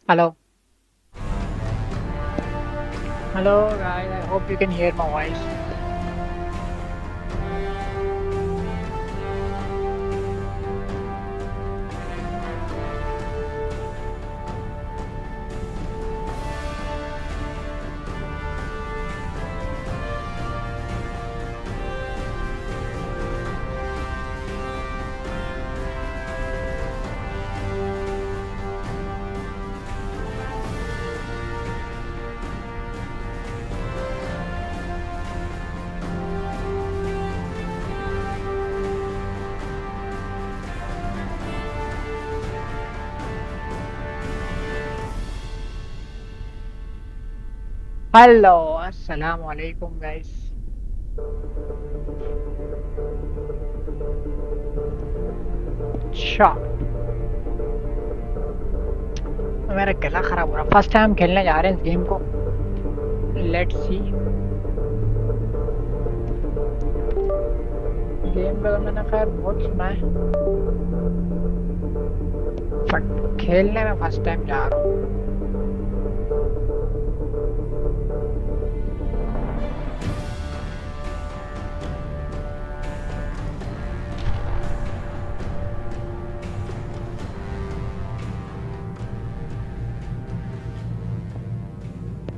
Hello. Hello guys, I hope you can hear my voice. Hello, assalamu alaikum guys. अच्छा मेरा गला खराब हो रहा। फर्स्ट टाइम खेलने जा रहे हैं इस गेम को। Let's see. गेम का तो मैंने खैर बहुत सुना है, बट खेलने में फर्स्ट टाइम जा रहा हूँ।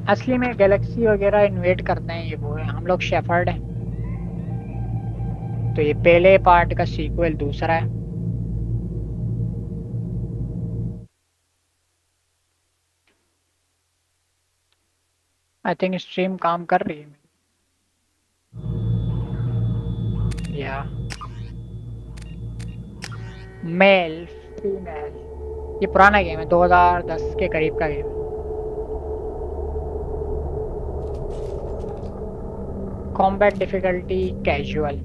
असली में गैलेक्सी वगैरह इन्वेट करते हैं, ये वो है। हम लोग शेफर्ड हैं, तो ये पहले पार्ट का सीक्वल दूसरा है। आई थिंक स्ट्रीम काम कर रही है या मेल फीमेल। ये पुराना गेम है, 2010 के करीब का गेम है। Combat difficulty casual.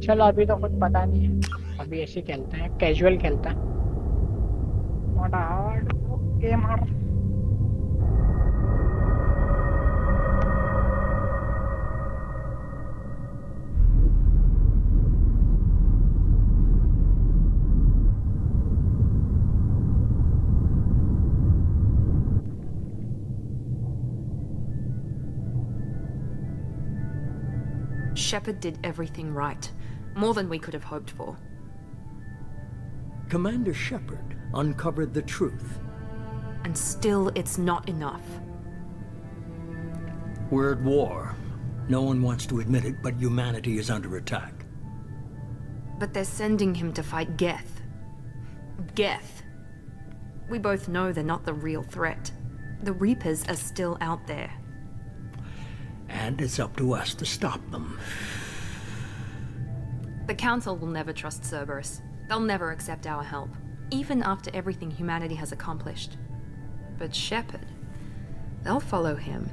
चलो अभी तो कुछ पता नहीं है, अभी ऐसे खेलते हैं, कैजुअल खेलते हैं। Not hard gamer. Shepard did everything right. More than we could have hoped for. Commander Shepard uncovered the truth. And still, it's not enough. We're at war. No one wants to admit it, but humanity is under attack. But they're sending him to fight Geth. Geth. We both know they're not the real threat. The Reapers are still out there. And it's up to us to stop them. The Council will never trust Cerberus. They'll never accept our help, even after everything humanity has accomplished. But Shepard, they'll follow him.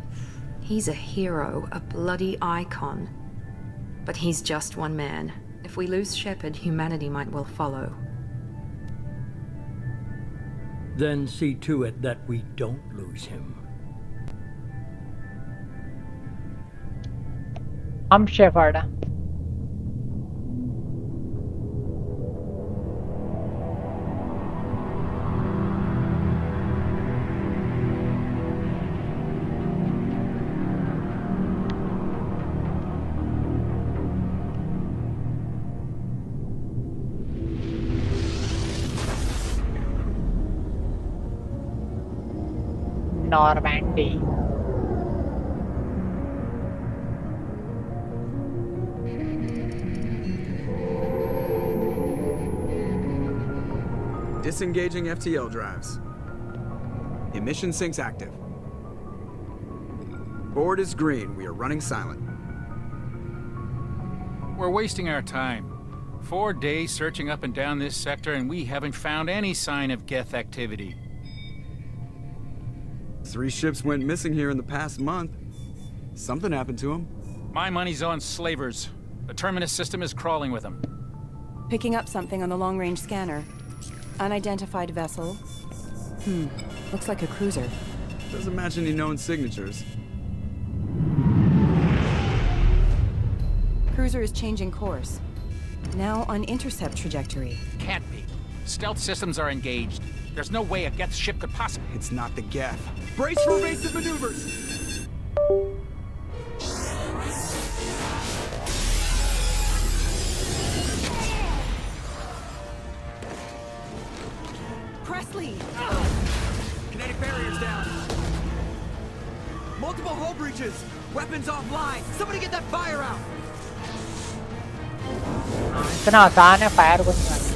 He's a hero, a bloody icon. But he's just one man. If we lose Shepard, humanity might well follow. Then see to it that we don't lose him. हम shepherd हैं। Normandy. Disengaging FTL drives. Emission sinks active. Board is green. We are running silent. We're wasting our time. 4 days searching up and down this sector, and we haven't found any sign of Geth activity. 3 ships went missing here in the past month. Something happened to them. My money's on slavers. The Terminus system is crawling with them. Picking up something on the long-range scanner. Unidentified vessel. Looks like a cruiser. Doesn't match any known signatures. Cruiser is changing course. Now on intercept trajectory. Can't be. Stealth systems are engaged. There's no way a Geth ship could possibly... It's not the Geth. Brace for evasive maneuvers! Presley! Kinetic barriers down. Multiple hull breaches. Weapons offline. Somebody get that fire out. इतना आसान है fire को नहीं मारना।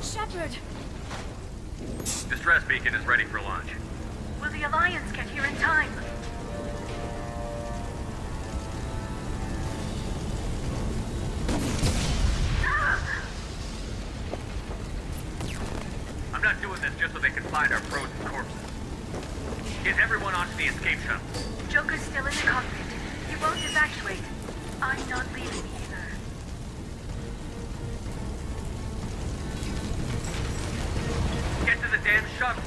Shepard! Distress beacon is ready for launch. Will the Alliance get here in time? I'm not doing this just so they can find our frozen corpses. Get everyone onto the escape shuttle. Joker's still in the cockpit. He won't evacuate. I'm not leaving either. Get to the damn shuttle.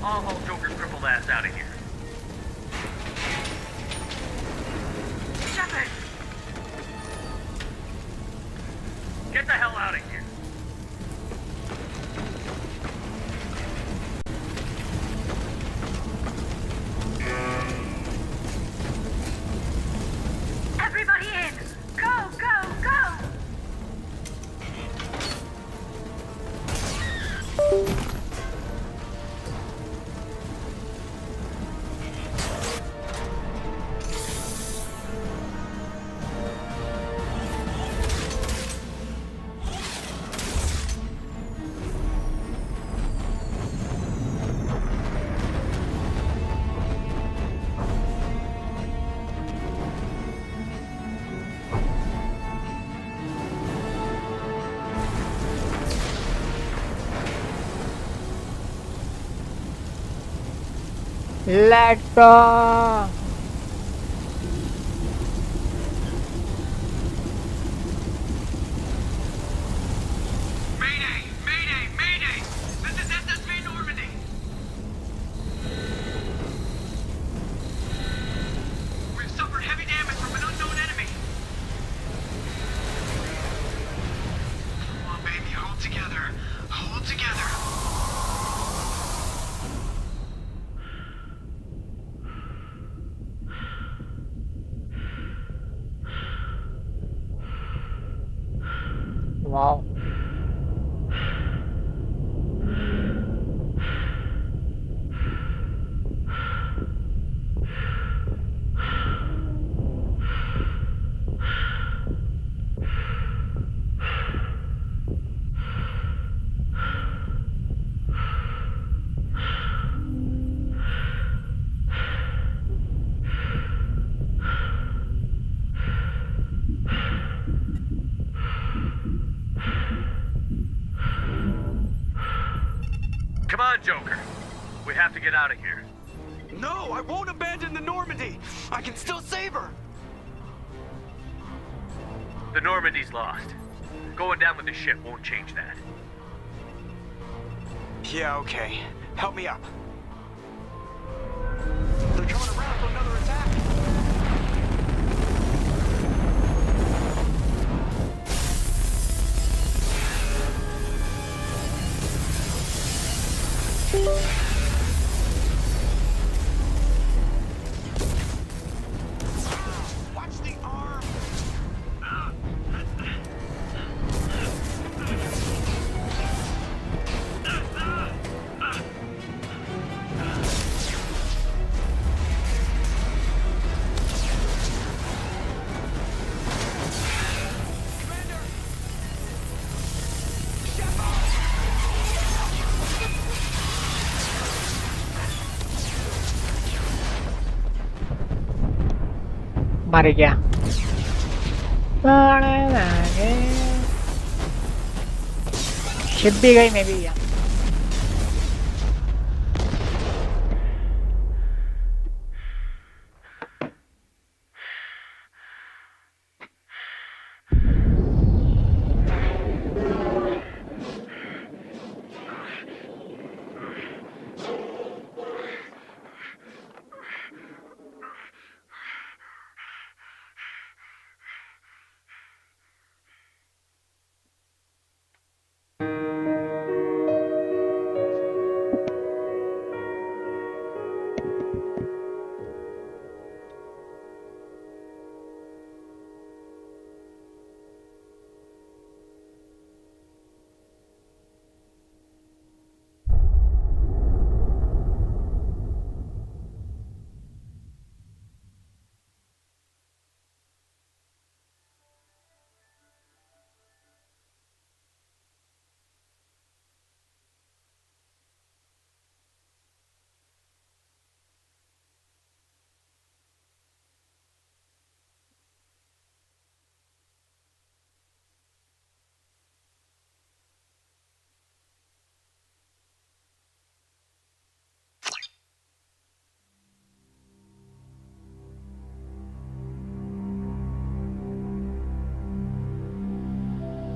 I'll haul Joker's crippled ass out of here. Shepard! Get the hell out of here. Everybody in! Go, go, go! Let's go. Mayday! Mayday! Mayday! This is SSV Normandy! We've suffered heavy damage from an unknown enemy. Come on, baby, hold together. Hold together. Wow. Come on, Joker. We have to get out of here. No, I won't abandon the Normandy! I can still save her! The Normandy's lost. Going down with the ship won't change that. Yeah, okay. Help me up. They're coming around for another attack! Watch the arm! मर गया। Ship भी गई, मैं भी गया।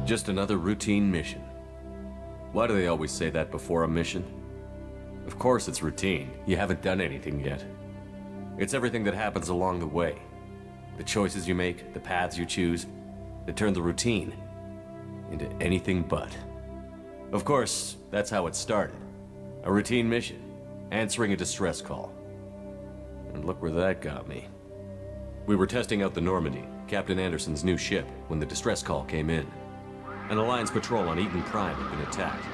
Just another routine mission. Why do they always say that before a mission? Of course it's routine. You haven't done anything yet. It's everything that happens along the way. The choices you make, the paths you choose, that turn the routine into anything but. Of course, that's how it started. A routine mission, answering a distress call. And look where that got me. We were testing out the Normandy, Captain Anderson's new ship, when the distress call came in. An Alliance patrol on Eden Prime had been attacked.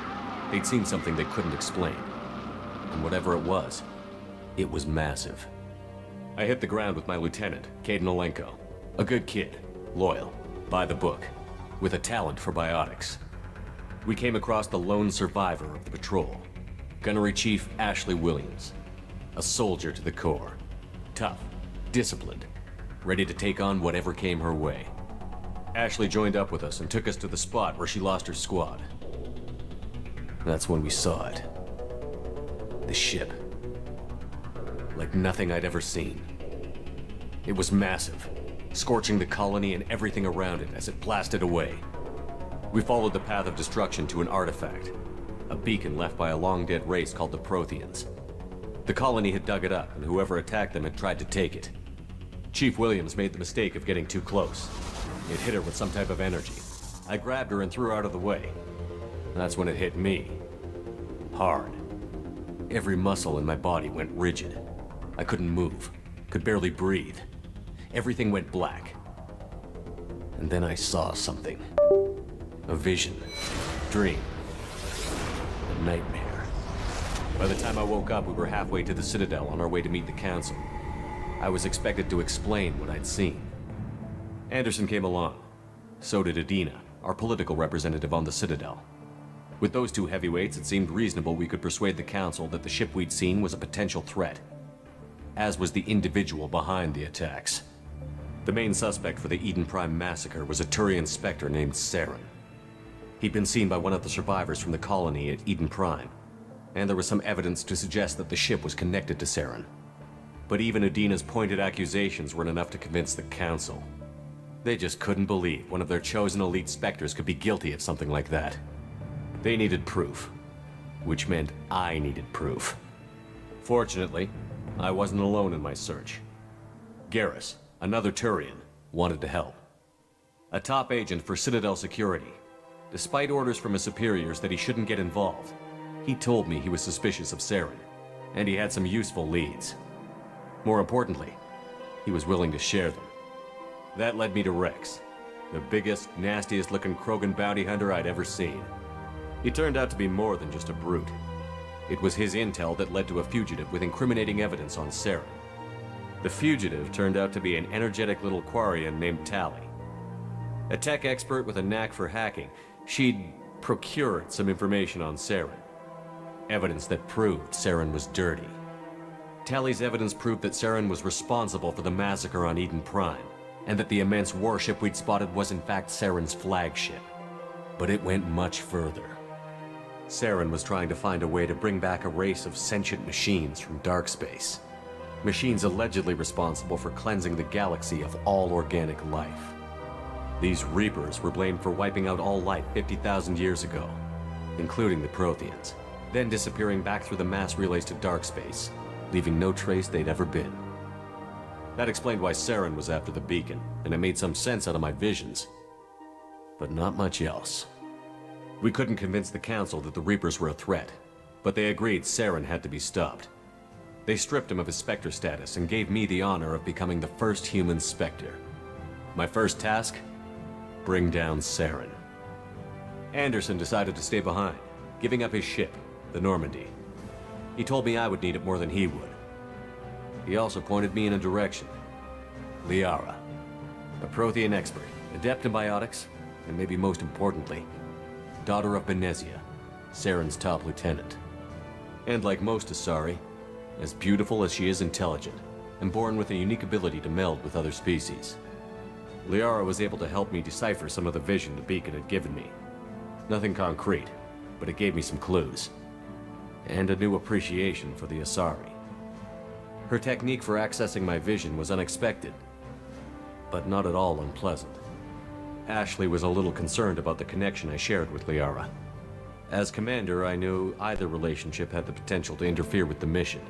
They'd seen something they couldn't explain. And whatever it was massive. I hit the ground with my lieutenant, Caden Olenko. A good kid, loyal, by the book, with a talent for biotics. We came across the lone survivor of the patrol, Gunnery Chief Ashley Williams. A soldier to the core. Tough, disciplined, ready to take on whatever came her way. Ashley joined up with us and took us to the spot where she lost her squad. That's when we saw it. The ship. Like nothing I'd ever seen. It was massive, scorching the colony and everything around it as it blasted away. We followed the path of destruction to an artifact, a beacon left by a long-dead race called the Protheans. The colony had dug it up, and whoever attacked them had tried to take it. Chief Williams made the mistake of getting too close. It hit her with some type of energy. I grabbed her and threw her out of the way. That's when it hit me. Hard. Every muscle in my body went rigid. I couldn't move, could barely breathe. Everything went black. And then I saw something. A vision. Dream. A nightmare. By the time I woke up, we were halfway to the Citadel on our way to meet the Council. I was expected to explain what I'd seen. Anderson came along. So did Adina, our political representative on the Citadel. With those two heavyweights, it seemed reasonable we could persuade the Council that the ship we'd seen was a potential threat, as was the individual behind the attacks. The main suspect for the Eden Prime massacre was a Turian Spectre named Saren. He'd been seen by one of the survivors from the colony at Eden Prime, and there was some evidence to suggest that the ship was connected to Saren. But even Adina's pointed accusations weren't enough to convince the Council. They just couldn't believe one of their chosen elite Spectres could be guilty of something like that. They needed proof, which meant I needed proof. Fortunately, I wasn't alone in my search. Garrus, another Turian, wanted to help. A top agent for Citadel Security. Despite orders from his superiors that he shouldn't get involved, he told me he was suspicious of Saren, and he had some useful leads. More importantly, he was willing to share them. That led me to Rex, the biggest, nastiest-looking Krogan bounty hunter I'd ever seen. He turned out to be more than just a brute. It was his intel that led to a fugitive with incriminating evidence on Saren. The fugitive turned out to be an energetic little Quarian named Tali. A tech expert with a knack for hacking, she'd procured some information on Saren. Evidence that proved Saren was dirty. Tali's evidence proved that Saren was responsible for the massacre on Eden Prime, and that the immense warship we'd spotted was in fact Saren's flagship. But it went much further. Saren was trying to find a way to bring back a race of sentient machines from dark space. Machines allegedly responsible for cleansing the galaxy of all organic life. These Reapers were blamed for wiping out all life 50,000 years ago, including the Protheans, then disappearing back through the mass relays to dark space, leaving no trace they'd ever been. That explained why Saren was after the beacon, and it made some sense out of my visions. But not much else. We couldn't convince the Council that the Reapers were a threat, but they agreed Saren had to be stopped. They stripped him of his Spectre status and gave me the honor of becoming the first human Spectre. My first task? Bring down Saren. Anderson decided to stay behind, giving up his ship, the Normandy. He told me I would need it more than he would. He also pointed me in a direction. Liara, a Prothean expert, adept in biotics, and maybe most importantly, daughter of Benezia, Saren's top lieutenant. And like most Asari, as beautiful as she is intelligent, and born with a unique ability to meld with other species. Liara was able to help me decipher some of the vision the beacon had given me. Nothing concrete, but it gave me some clues. And a new appreciation for the Asari. Her technique for accessing my vision was unexpected, but not at all unpleasant. Ashley was a little concerned about the connection I shared with Liara. As commander, I knew either relationship had the potential to interfere with the mission.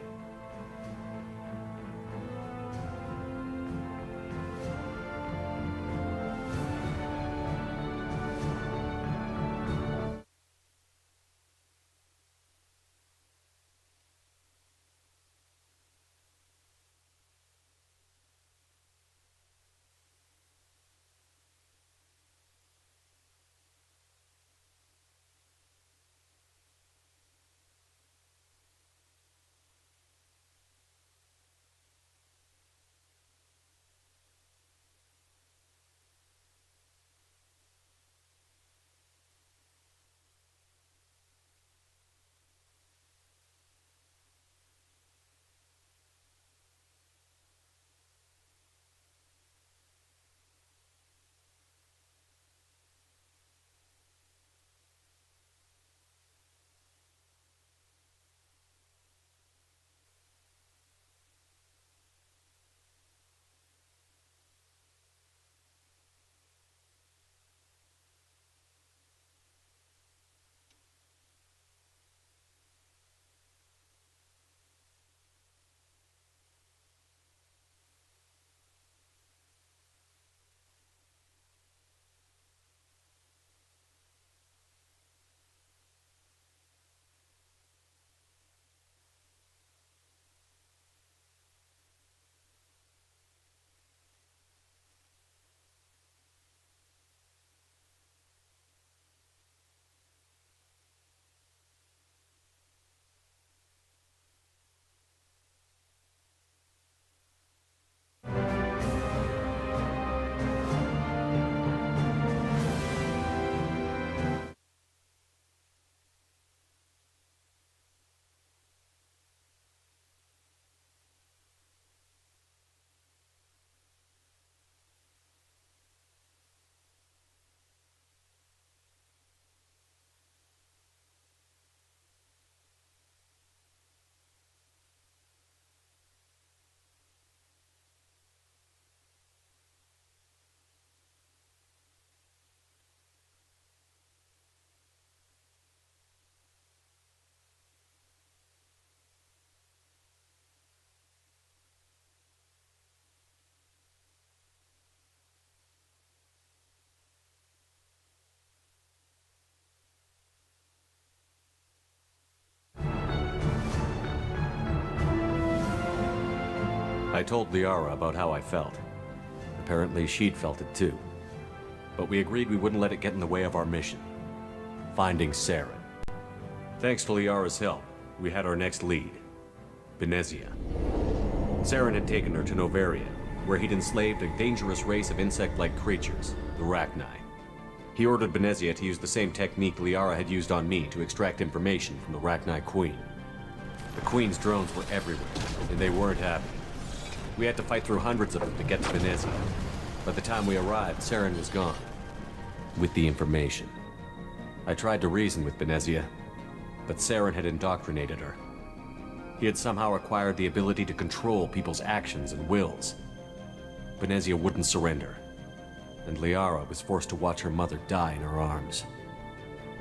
I told Liara about how I felt. Apparently she'd felt it too. But we agreed we wouldn't let it get in the way of our mission. Finding Saren. Thanks to Liara's help, we had our next lead. Benezia. Saren had taken her to Novaria, where he'd enslaved a dangerous race of insect-like creatures, the Rachni. He ordered Benezia to use the same technique Liara had used on me to extract information from the Rachni Queen. The Queen's drones were everywhere, and they weren't happy. We had to fight through hundreds of them to get to Benezia. By the time we arrived, Saren was gone. With the information. I tried to reason with Benezia, but Saren had indoctrinated her. He had somehow acquired the ability to control people's actions and wills. Benezia wouldn't surrender, and Liara was forced to watch her mother die in her arms.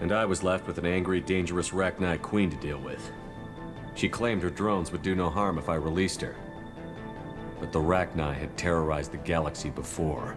And I was left with an angry, dangerous Rachni queen to deal with. She claimed her drones would do no harm if I released her. But the Rachni had terrorized the galaxy before.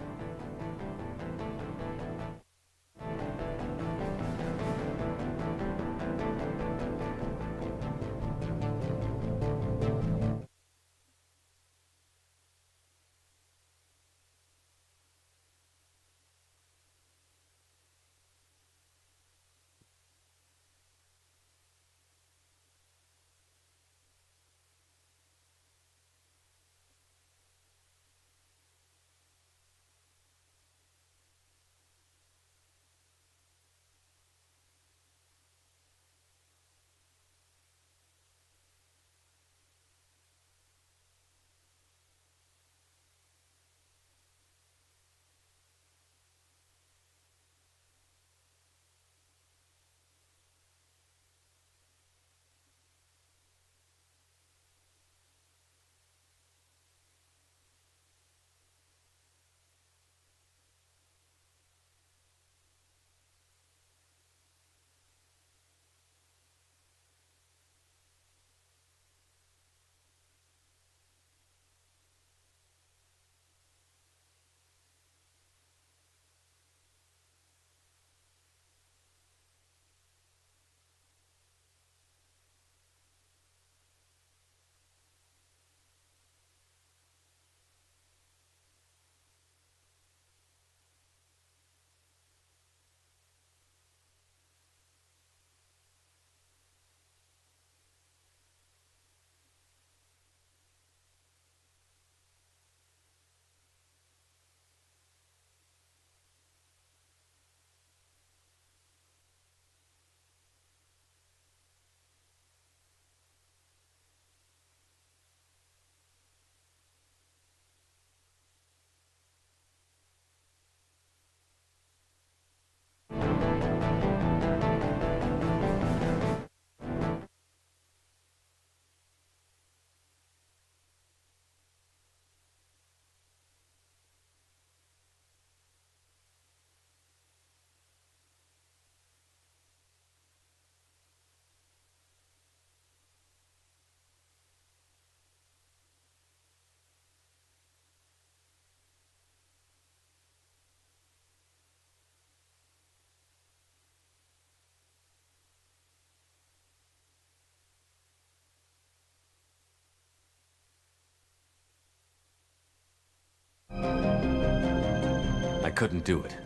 I couldn't do it.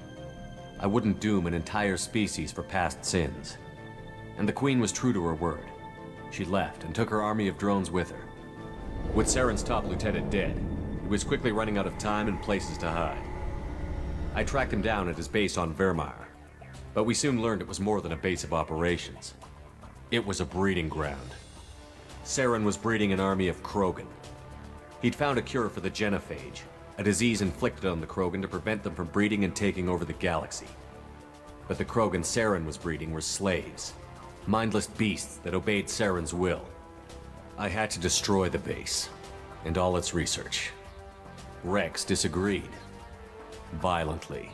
I wouldn't doom an entire species for past sins. And the Queen was true to her word. She left and took her army of drones with her. With Saren's top lieutenant dead, he was quickly running out of time and places to hide. I tracked him down at his base on Vermeer, but we soon learned it was more than a base of operations. It was a breeding ground. Saren was breeding an army of Krogan. He'd found a cure for the genophage, a disease inflicted on the Krogan to prevent them from breeding and taking over the galaxy. But the Krogan Saren was breeding were slaves, mindless beasts that obeyed Saren's will. I had to destroy the base, and all its research. Rex disagreed. Violently.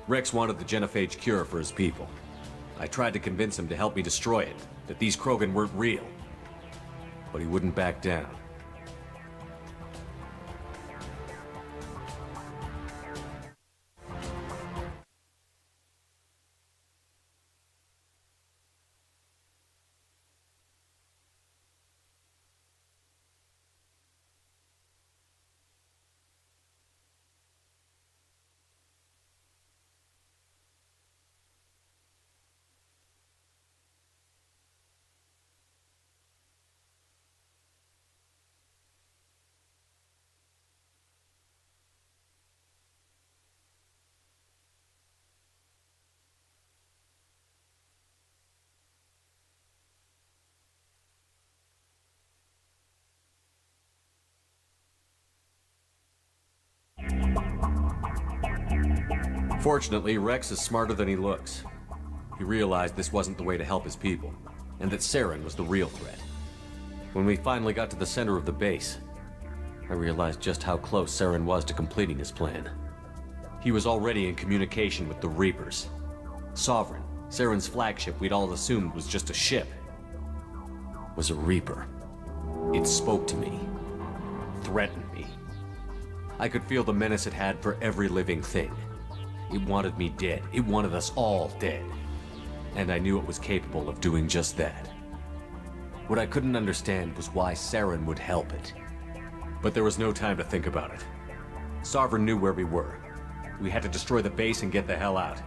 Rex wanted the genophage cure for his people. I tried to convince him to help me destroy it, that these Krogan weren't real. But he wouldn't back down. Fortunately, Rex is smarter than he looks. He realized this wasn't the way to help his people, and that Saren was the real threat. When we finally got to the center of the base, I realized just how close Saren was to completing his plan. He was already in communication with the Reapers. Sovereign, Saren's flagship we'd all assumed was just a ship, was a Reaper. It spoke to me, threatened me. I could feel the menace it had for every living thing. It wanted me dead. It wanted us all dead. And I knew it was capable of doing just that. What I couldn't understand was why Saren would help it. But there was no time to think about it. Sovereign knew where we were. We had to destroy the base and get the hell out.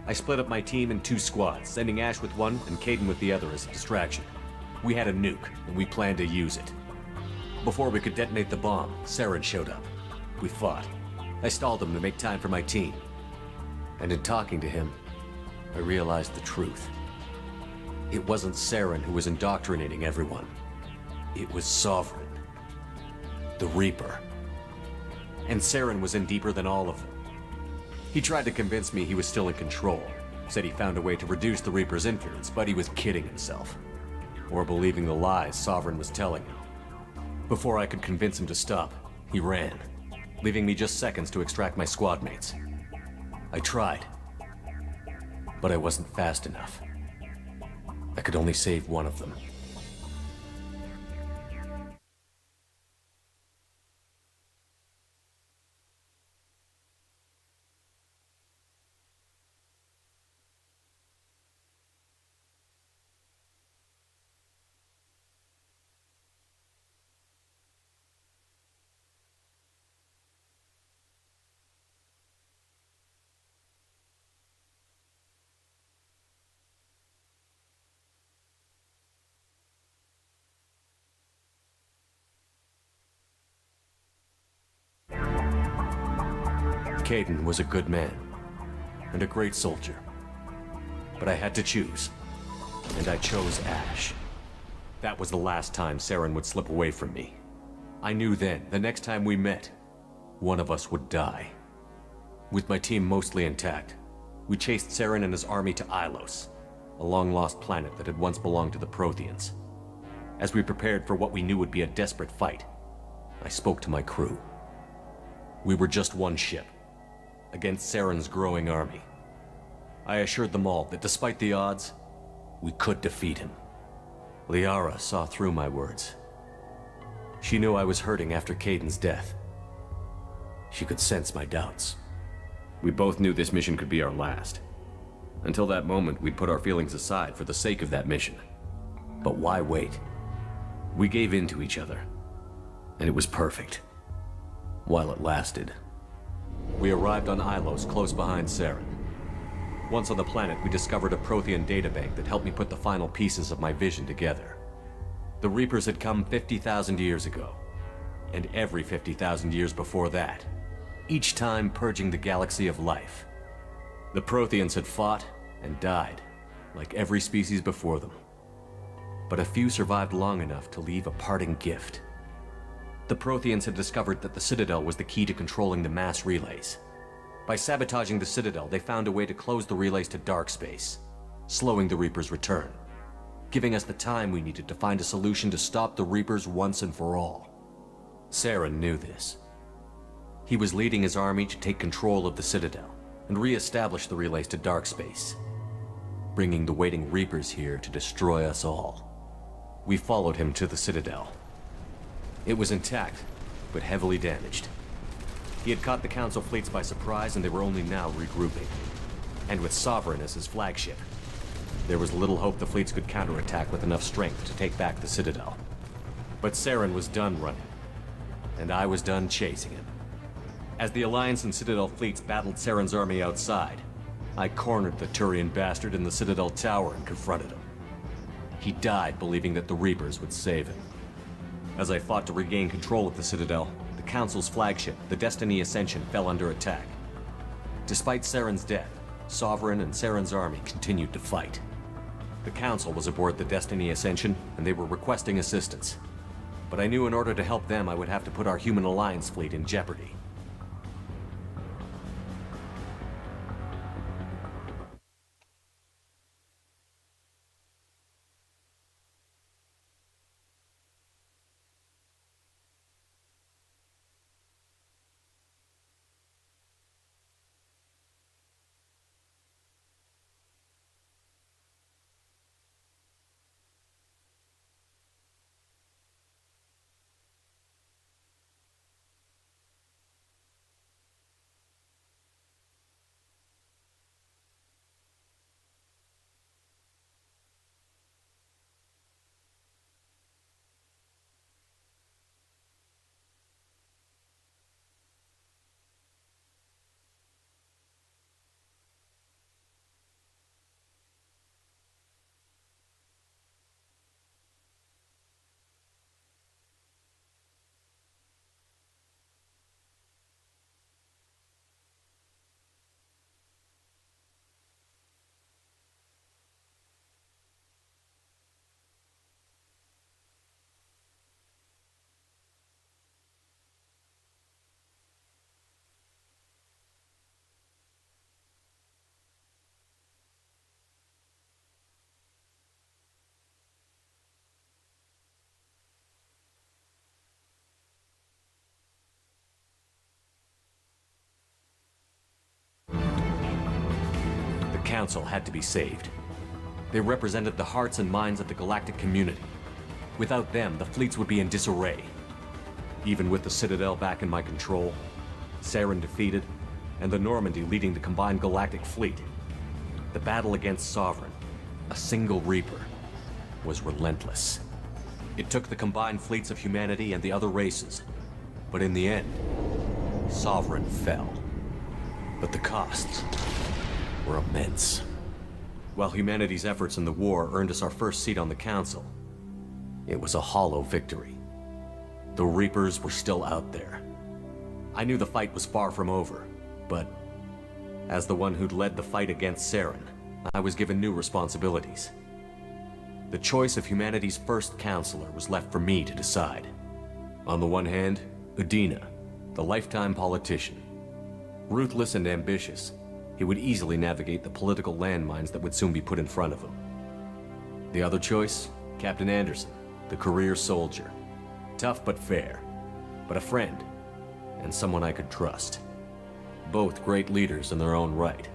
I split up my team in 2 squads, sending Ash with one and Caden with the other as a distraction. We had a nuke, and we planned to use it. Before we could detonate the bomb, Saren showed up. We fought. I stalled him to make time for my team. And in talking to him, I realized the truth. It wasn't Saren who was indoctrinating everyone. It was Sovereign. The Reaper. And Saren was in deeper than all of them. He tried to convince me he was still in control. Said he found a way to reduce the Reaper's influence, but he was kidding himself. Or believing the lies Sovereign was telling him. Before I could convince him to stop, he ran, leaving me just seconds to extract my squad mates. I tried, but I wasn't fast enough. I could only save one of them. Caden was a good man, and a great soldier. But I had to choose, and I chose Ash. That was the last time Saren would slip away from me. I knew then, the next time we met, one of us would die. With my team mostly intact, we chased Saren and his army to Ilos, a long-lost planet that had once belonged to the Protheans. As we prepared for what we knew would be a desperate fight, I spoke to my crew. We were just one ship, against Saren's growing army. I assured them all that despite the odds, we could defeat him. Liara saw through my words. She knew I was hurting after Caden's death. She could sense my doubts. We both knew this mission could be our last. Until that moment, we'd put our feelings aside for the sake of that mission. But why wait? We gave in to each other, and it was perfect. While it lasted. We arrived on Ilos, close behind Saren. Once on the planet, we discovered a Prothean databank that helped me put the final pieces of my vision together. The Reapers had come 50,000 years ago, and every 50,000 years before that, each time purging the galaxy of life. The Protheans had fought and died, like every species before them. But a few survived long enough to leave a parting gift. The Protheans had discovered that the Citadel was the key to controlling the mass relays. By sabotaging the Citadel, they found a way to close the relays to dark space, slowing the Reapers' return, giving us the time we needed to find a solution to stop the Reapers once and for all. Saren knew this. He was leading his army to take control of the Citadel and re-establish the relays to dark space, bringing the waiting Reapers here to destroy us all. We followed him to the Citadel. It was intact, but heavily damaged. He had caught the Council fleets by surprise, and they were only now regrouping. And with Sovereign as his flagship, there was little hope the fleets could counterattack with enough strength to take back the Citadel. But Saren was done running, and I was done chasing him. As the Alliance and Citadel fleets battled Saren's army outside, I cornered the Turian bastard in the Citadel tower and confronted him. He died believing that the Reapers would save him. As I fought to regain control of the Citadel, the Council's flagship, the Destiny Ascension, fell under attack. Despite Saren's death, Sovereign and Saren's army continued to fight. The Council was aboard the Destiny Ascension, and they were requesting assistance. But I knew in order to help them, I would have to put our human Alliance fleet in jeopardy. Council had to be saved. They represented the hearts and minds of the galactic community. Without them, the fleets would be in disarray. Even with the Citadel back in my control, Saren defeated, and the Normandy leading the combined galactic fleet, the battle against Sovereign, a single Reaper, was relentless. It took the combined fleets of humanity and the other races, but in the end, Sovereign fell. But the costs were immense. While humanity's efforts in the war earned us our first seat on the Council, it was a hollow victory. The Reapers were still out there. I knew the fight was far from over, but as the one who'd led the fight against Saren, I was given new responsibilities. The choice of humanity's first counselor was left for me to decide. On the one hand, Udina, the lifetime politician. Ruthless and ambitious, he would easily navigate the political landmines that would soon be put in front of him. The other choice, Captain Anderson, the career soldier. Tough but fair, but a friend, and someone I could trust. Both great leaders in their own right.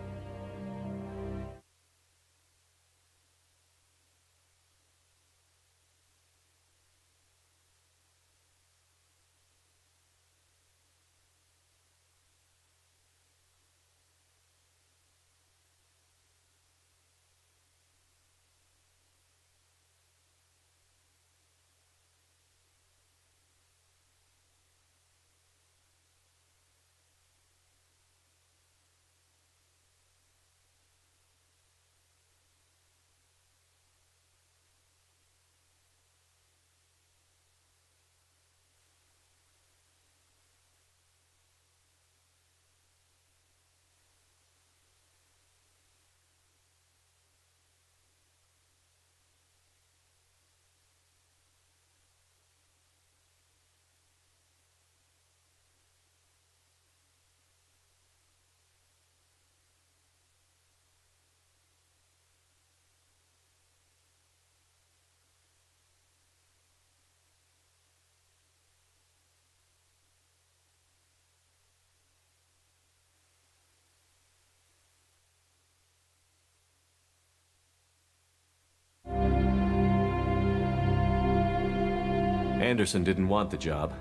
Anderson didn't want the job,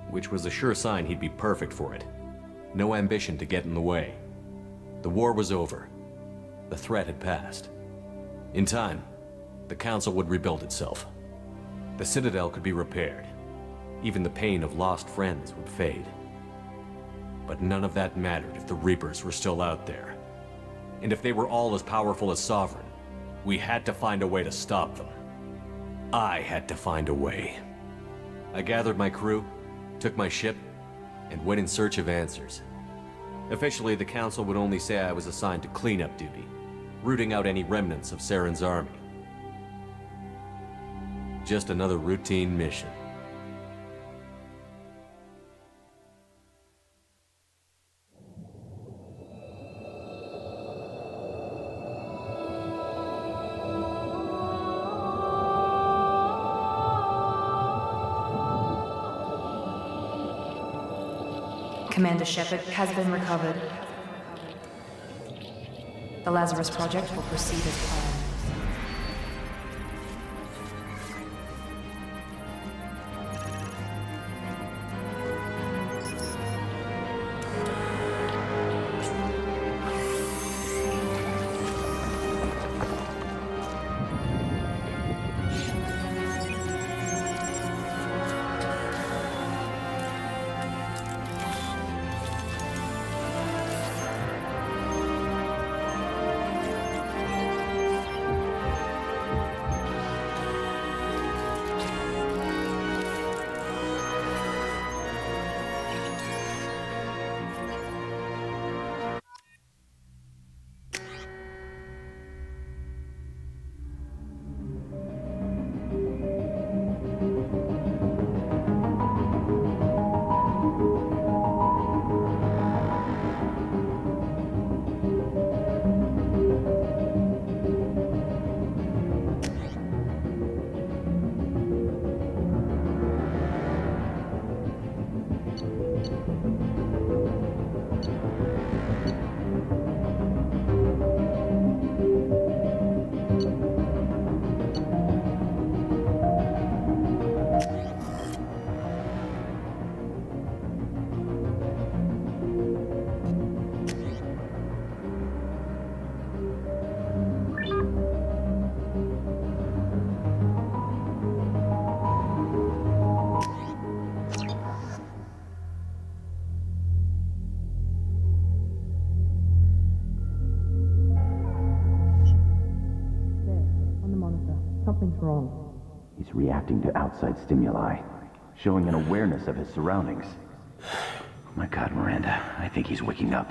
which was a sure sign he'd be perfect for it. No ambition to get in the way. The war was over. The threat had passed. In time, the Council would rebuild itself. The Citadel could be repaired. Even the pain of lost friends would fade. But none of that mattered if the Reapers were still out there. And if they were all as powerful as Sovereign, we had to find a way to stop them. I had to find a way. I gathered my crew, took my ship, and went in search of answers. Officially, the Council would only say I was assigned to cleanup duty, rooting out any remnants of Saren's army. Just another routine mission. Commander Shepard has been recovered. The Lazarus Project will proceed as planned. Something's wrong. He's reacting to outside stimuli, showing an awareness of his surroundings. Oh my God, Miranda, I think he's waking up.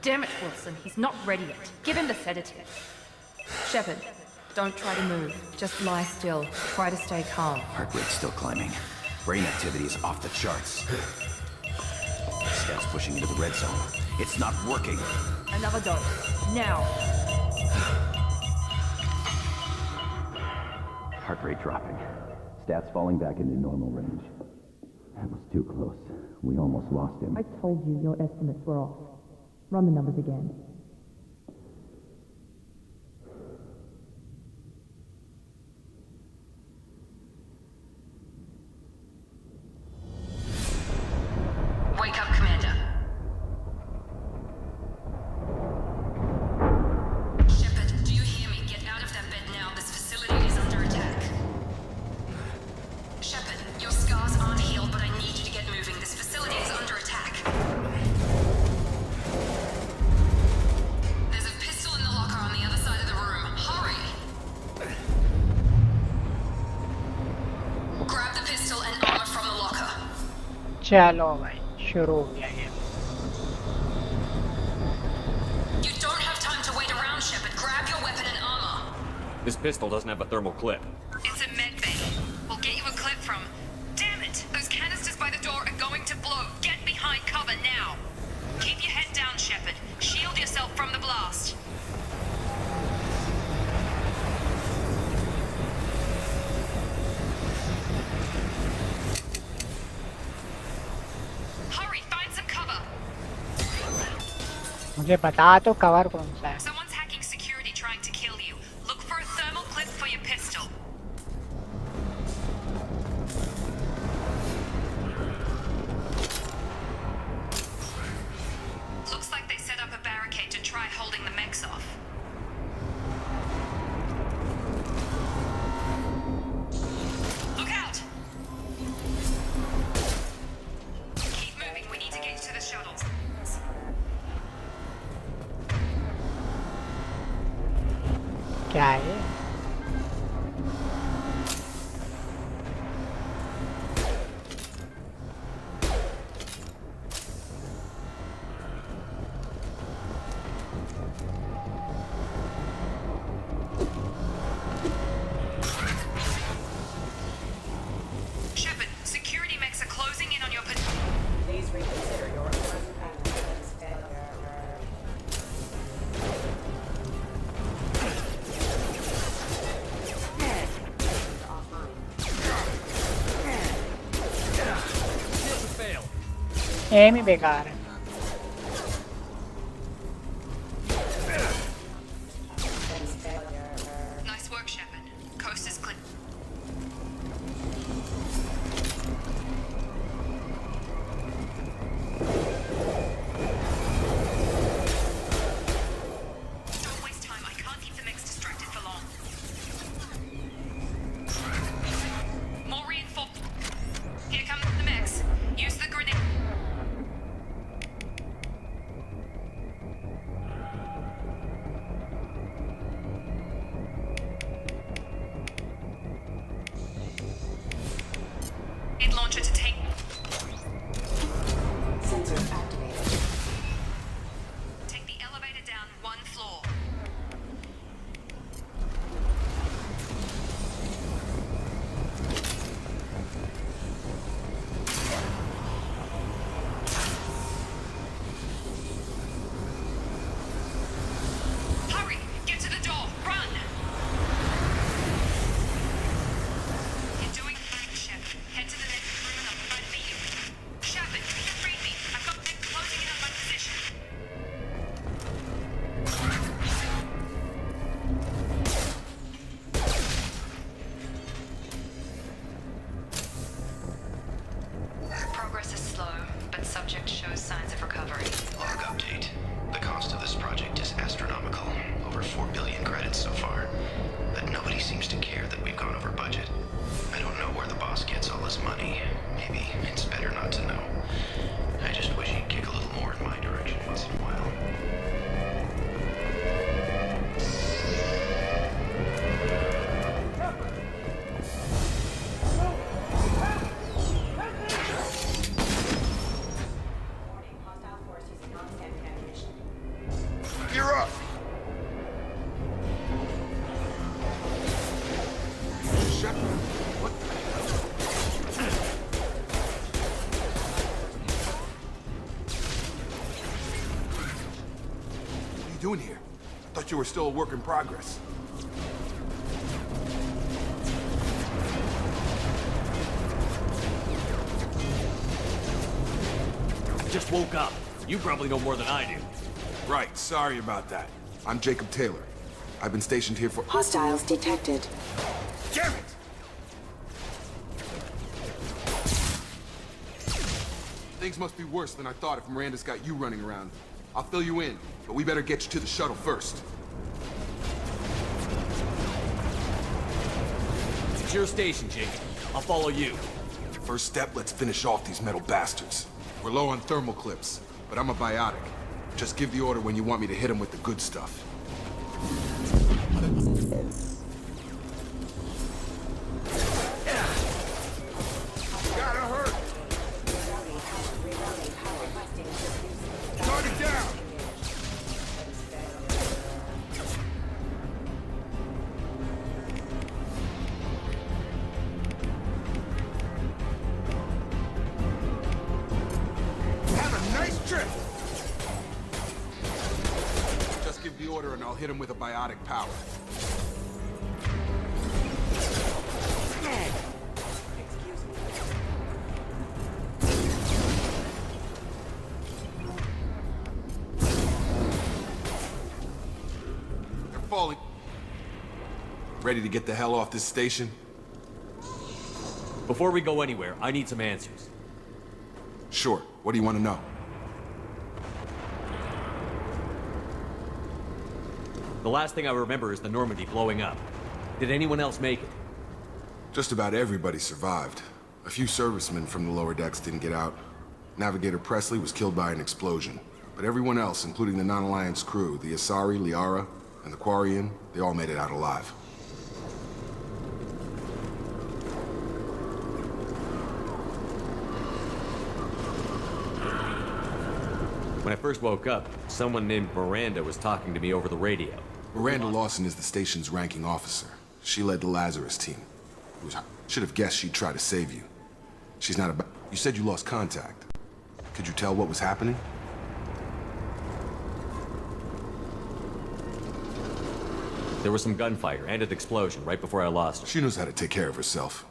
Damn it, Wilson. He's not ready yet. Give him the sedative. Shepard, don't try to move. Just lie still. Try to stay calm. Heart rate's still climbing. Brain activity is off the charts. Scout's pushing into the red zone. It's not working. Another dose. Now. Heart rate dropping. Stats falling back into normal range. That was too close. We almost lost him. I told you your estimates were off. Run the numbers again. Wake up, Commander. Shepard, do you hear me? Get out of that bed now. This facility is under attack. Shepard, your scars aren't healed, but I need you to get moving. This facility is under attack. There's a pistol in the locker on the other side of the room. Hurry! Grab the pistol and armor from the locker. चलो भाई शुरू हो गया game. You don't have time to wait around, Shepard. Grab your weapon and armor. This pistol doesn't have a thermal clip. It's a med bay. We'll get you a clip from... Damn it! Those canisters by the door are going to blow. Get behind cover now. Keep your head down, Shepard. Shield yourself from the blast. Hurry, find some cover. मुझे बता तो cover कौन सा है. Someone's hacking security trying to kill you. Look for a thermal clip for your pistol. Looks like they set up a barricade to try holding the mechs off. Look out! Keep moving, we need to get you to the shuttles. क्या है? Shepard, security mechs are closing in on your Please reconsider your एम ही बेकार है. Nice work, Shepard. Coast is clear. Don't waste time. I can't keep the mechs distracted for long. More reinforcements. Here come the mechs. Use the grenade. doing here? Thought you were still a work in progress. I just woke up. You probably know more than I do. Right, sorry about that. I'm Jacob Taylor. I've been stationed here for— Hostiles detected. Damn it! Things must be worse than I thought if Miranda's got you running around. I'll fill you in, but we better get you to the shuttle first. Secure station, Jake. I'll follow you. First step, let's finish off these metal bastards. We're low on thermal clips, but I'm a biotic. Just give the order when you want me to hit them with the good stuff. Gotta hurt! Target down! Have a nice trip! Just give the order and I'll hit him with a biotic power. They're falling. Ready to get the hell off this station? Before we go anywhere, I need some answers. Sure. What do you want to know? The last thing I remember is the Normandy blowing up. Did anyone else make it? Just about everybody survived. A few servicemen from the lower decks didn't get out. Navigator Presley was killed by an explosion. But everyone else, including the non-Alliance crew, the Asari, Liara, and the Quarian, they all made it out alive. When I first woke up, someone named Miranda was talking to me over the radio. Miranda Lawson is the station's ranking officer. She led the Lazarus team. Should have guessed she'd try to save you. She's not about— You said you lost contact. Could you tell what was happening? There was some gunfire and an explosion right before I lost her. She knows how to take care of herself.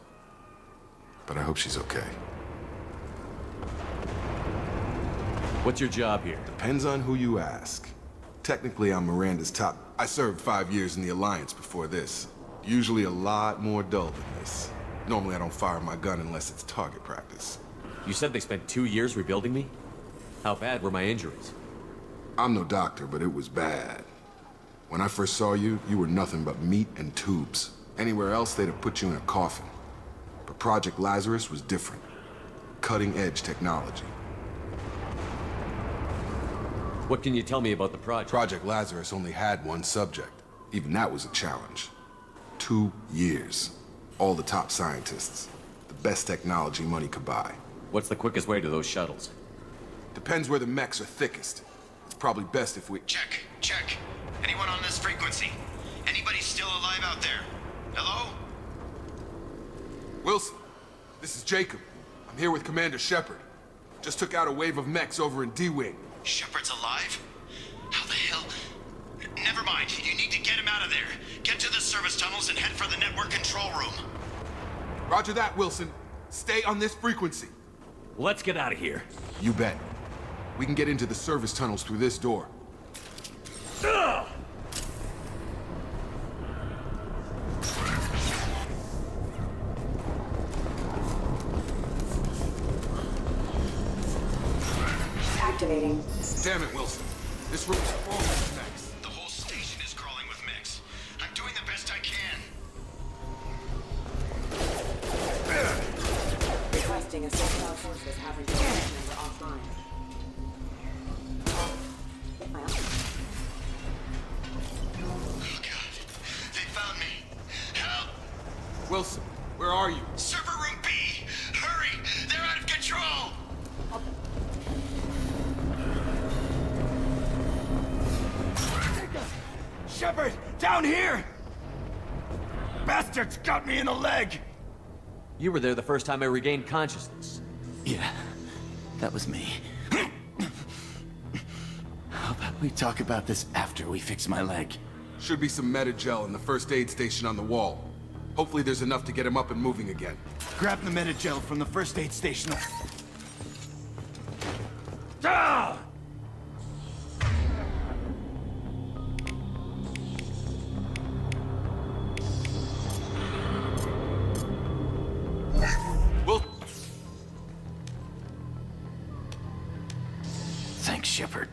But I hope she's okay. What's your job here? Depends on who you ask. Technically, I'm Miranda's top— I served 5 years in the Alliance before this. Usually a lot more dull than this. Normally I don't fire my gun unless it's target practice. You said they spent 2 years rebuilding me? How bad were my injuries? I'm no doctor, but it was bad. When I first saw you, you were nothing but meat and tubes. Anywhere else, they'd have put you in a coffin. But Project Lazarus was different. Cutting-edge technology. What can you tell me about the project? Project Lazarus only had one subject. Even that was a challenge. 2 years. All the top scientists. The best technology money could buy. What's the quickest way to those shuttles? Depends where the mechs are thickest. It's probably best if we— Check. Anyone on this frequency? Anybody still alive out there? Hello? Wilson, this is Jacob. I'm here with Commander Shepard. Just took out a wave of mechs over in D-Wing. Shepard's alive? How the hell? Never mind. You need to get him out of there. Get to the service tunnels and head for the network control room. Roger that, Wilson. Stay on this frequency. Let's get out of here. You bet. We can get into the service tunnels through this door. Ugh! Activating. Damn it, Wilson. This room's full of mechs. The whole station is crawling with mechs. I'm doing the best I can. Requesting assistance forces have reported member offline. Oh God. They found me. Help! Wilson, where are you? Server room B! Hurry! They're out of control! Shepard! Down here! Bastards got me in the leg! You were there the first time I regained consciousness. Yeah, that was me. How about We talk about this after we fix my leg. Should be some Medi-gel in the first aid station on the wall. Hopefully there's enough to get him up and moving again. Grab the Medi-gel from the first aid station. Ah! Thanks, Shepard.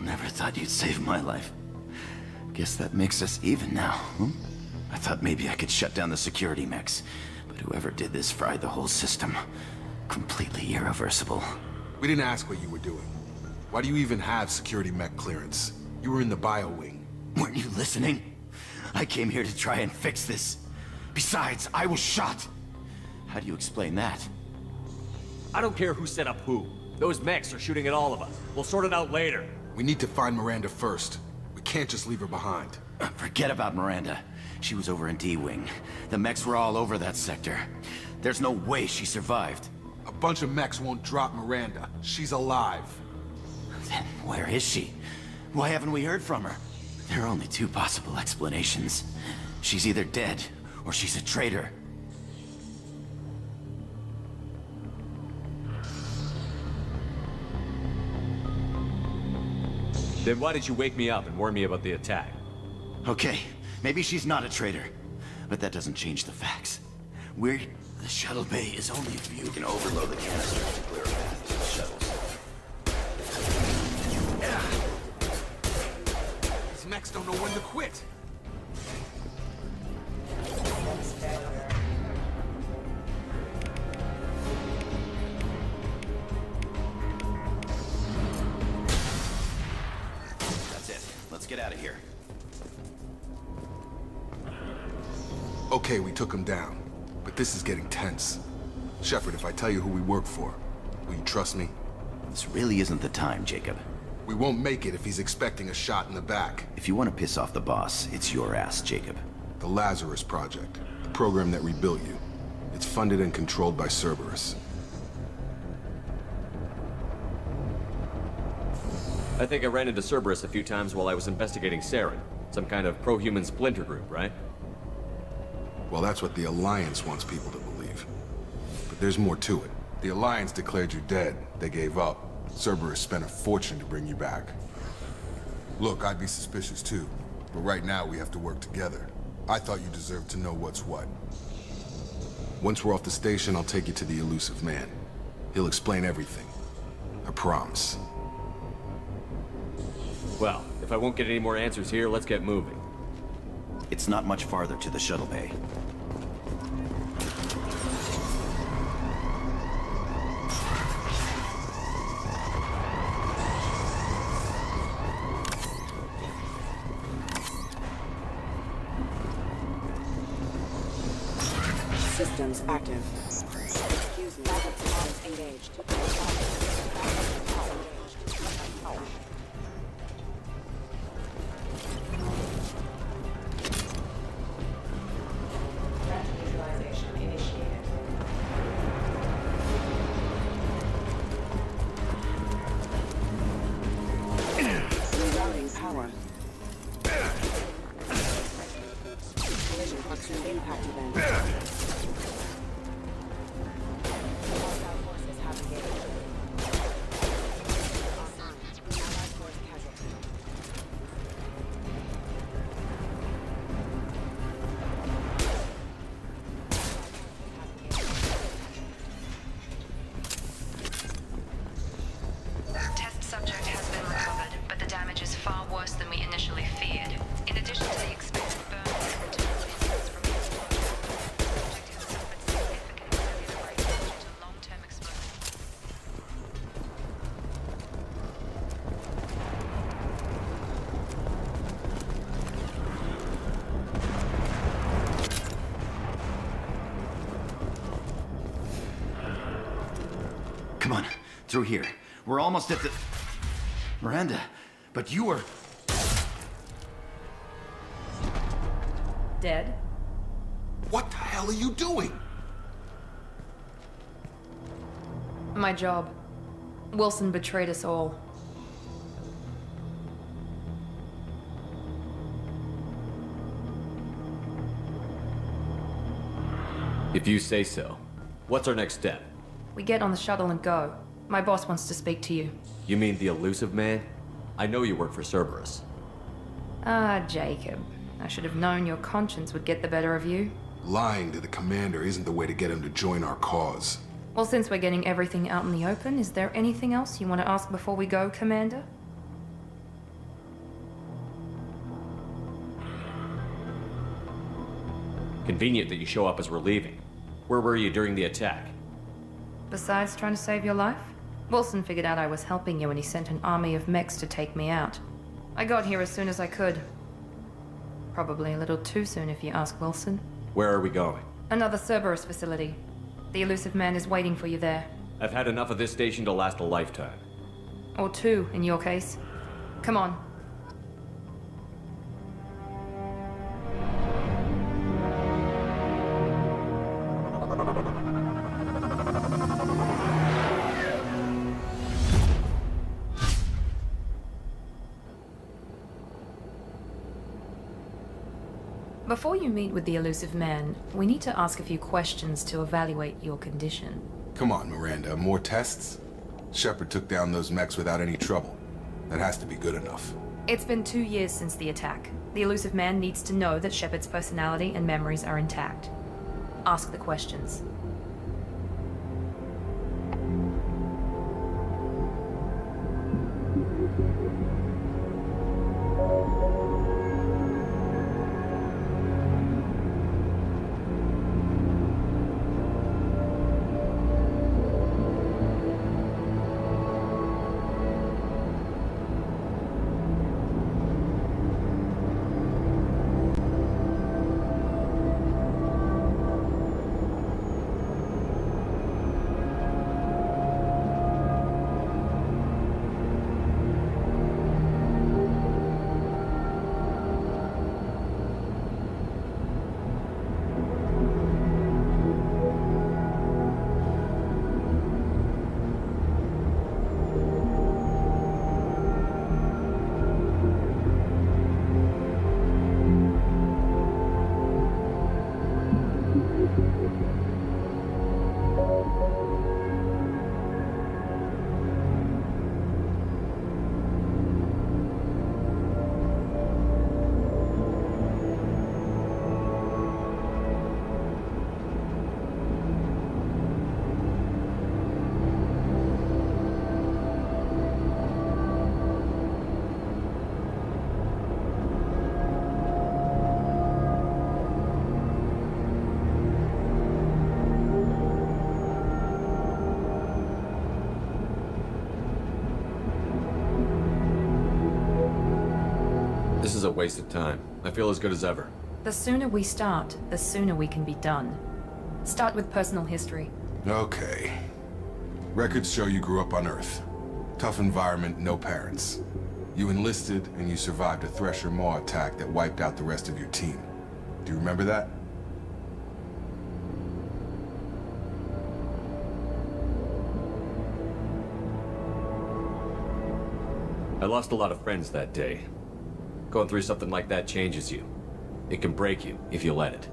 Never thought you'd save my life. Guess that makes us even now, hmm? I thought maybe I could shut down the security mechs, but whoever did this fried the whole system. Completely irreversible. We didn't ask what you were doing. Why do you even have security mech clearance? You were in the bio wing. Weren't you listening? I came here to try and fix this. Besides, I was shot. How do you explain that? I don't care who set up who. Those mechs are shooting at all of us. We'll sort it out later. We need to find Miranda first. We can't just leave her behind. Forget about Miranda. She was over in D-Wing. The mechs were all over that sector. There's no way she survived. A bunch of mechs won't drop Miranda. She's alive. Then where is she? Why haven't we heard from her? There are only two possible explanations. She's either dead, or she's a traitor. Then why did you wake me up and warn me about the attack? Okay, maybe she's not a traitor, but that doesn't change the facts. The shuttle bay is only if you can overload the canister to clear a path to the shuttles. These mechs don't know when to quit. That's it. Let's get out of here. Okay, we took him down. But this is getting tense. Shepard, if I tell you who we work for, will you trust me? This really isn't the time, Jacob. We won't make it if he's expecting a shot in the back. If you want to piss off the boss, it's your ass, Jacob. The Lazarus Project, the program that rebuilt you. It's funded and controlled by Cerberus. I think I ran into Cerberus a few times while I was investigating Saren. Some kind of pro-human splinter group, right? Well, that's what the Alliance wants people to believe. But there's more to it. The Alliance declared you dead. They gave up. Cerberus spent a fortune to bring you back. Look, I'd be suspicious too. But right now, we have to work together. I thought you deserved to know what's what. Once we're off the station, I'll take you to the elusive man. He'll explain everything. I promise. Well, if I won't get any more answers here, let's get moving. It's not much farther to the shuttle bay. Systems active. Excuse me. Systems engaged. Power. Collision proximity impact event. Hostile forces have engaged. Allied force casualty. Test subject has been recovered, but the damage is far worse than we initially feared. In addition to the expected burn and internal injuries from his body, the subject has suffered significant cellular breakage due to long-term exposure. Come on, through here. We're almost at the... Miranda, but you were... Dead? What the hell are you doing? My job. Wilson betrayed us all. If you say so. What's our next step? We get on the shuttle and go. My boss wants to speak to you. You mean the elusive man? I know you work for Cerberus. Ah, Jacob. I should have known your conscience would get the better of you. Lying to the commander isn't the way to get him to join our cause. Well, since we're getting everything out in the open, is there anything else you want to ask before we go, Commander? Convenient that you show up as we're leaving. Where were you during the attack? Besides trying to save your life? Wilson figured out I was helping you and he sent an army of mechs to take me out. I got here as soon as I could. Probably a little too soon if you ask Wilson. Where are we going? Another Cerberus facility. The elusive man is waiting for you there. I've had enough of this station to last a lifetime. Or two, in your case. Come on. Before you meet with the elusive man, we need to ask a few questions to evaluate your condition. Come on, Miranda, more tests? Shepard took down those mechs without any trouble. That has to be good enough. It's been 2 years since the attack. The elusive man needs to know that Shepard's personality and memories are intact. Ask the questions. This is a waste of time. I feel as good as ever. The sooner we start, the sooner we can be done. Start with personal history. Okay. Records show you grew up on Earth. Tough environment, no parents. You enlisted and you survived a Thresher Maw attack that wiped out the rest of your team. Do you remember that? I lost a lot of friends that day. Going through something like that changes you. It can break you if you let it.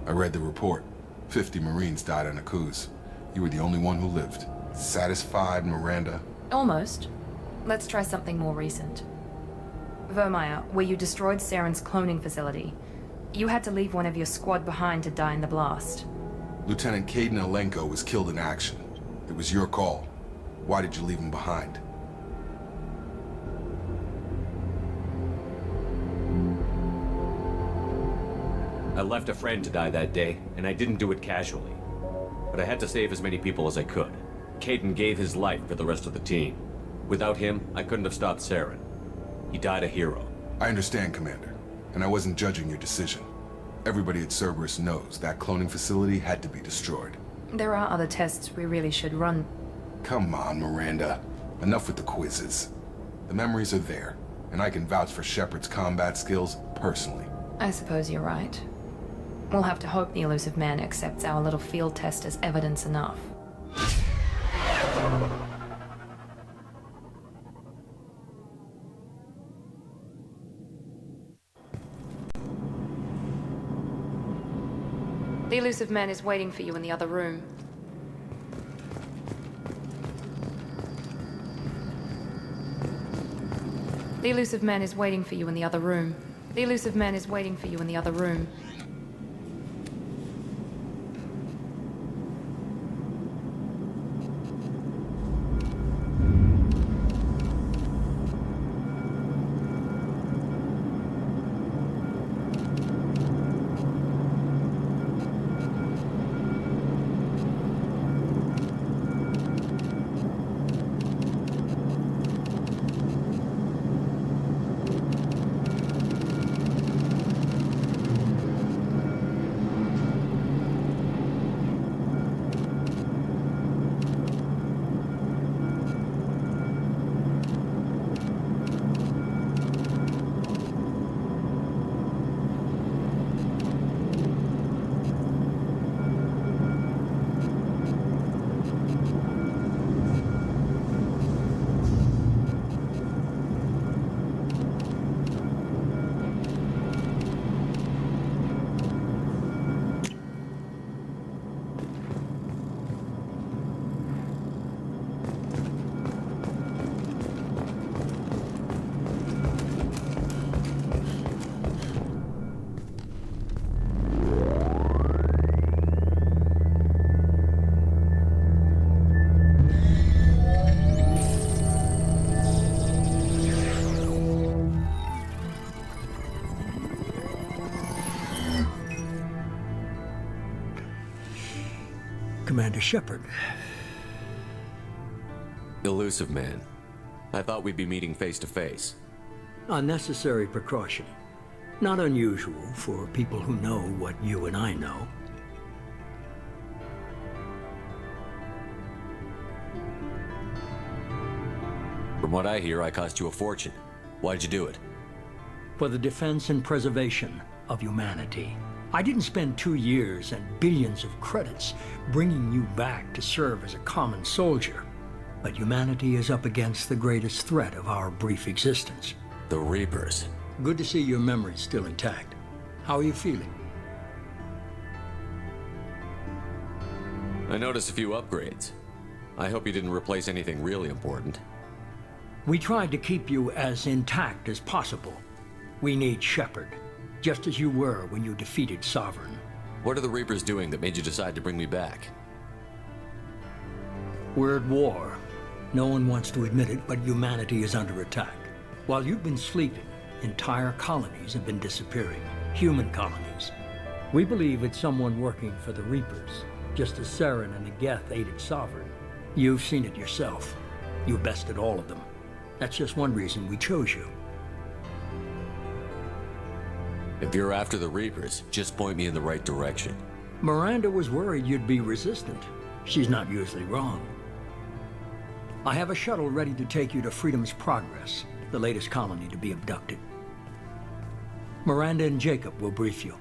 I read the report. 50 Marines died in a cruise. You were the only one who lived. Satisfied, Miranda? Almost. Let's try something more recent. Vermeer, where you destroyed Saren's cloning facility. You had to leave one of your squad behind to die in the blast. Lieutenant Caden Alenko was killed in action. It was your call. Why did you leave him behind? I left a friend to die that day, and I didn't do it casually. But I had to save as many people as I could. Caden gave his life for the rest of the team. Without him, I couldn't have stopped Saren. He died a hero. I understand, Commander, and I wasn't judging your decision. Everybody at Cerberus knows that cloning facility had to be destroyed. There are other tests we really should run. Come on, Miranda. Enough with the quizzes. The memories are there, and I can vouch for Shepard's combat skills personally. I suppose you're right. We'll have to hope the elusive man accepts our little field test as evidence enough. The elusive man is waiting for you in the other room. The elusive man is waiting for you in the other room. The elusive man is waiting for you in the other room. Commander Shepard. Elusive man. I thought we'd be meeting face to face. Unnecessary precaution. Not unusual for people who know what you and I know. From what I hear, I cost you a fortune. Why'd you do it? For the defense and preservation of humanity. I didn't spend 2 years and billions of credits bringing you back to serve as a common soldier. But humanity is up against the greatest threat of our brief existence. The Reapers. Good to see your memory's still intact. How are you feeling? I noticed a few upgrades. I hope you didn't replace anything really important. We tried to keep you as intact as possible. We need Shepard, just as you were when you defeated Sovereign. What are the Reapers doing that made you decide to bring me back? We're at war. No one wants to admit it, but humanity is under attack. While you've been sleeping, entire colonies have been disappearing. Human colonies. We believe it's someone working for the Reapers, just as Saren and Ageth aided Sovereign. You've seen it yourself. You bested all of them. That's just one reason we chose you. If you're after the Reapers, just point me in the right direction. Miranda was worried you'd be resistant. She's not usually wrong. I have a shuttle ready to take you to Freedom's Progress, the latest colony to be abducted. Miranda and Jacob will brief you.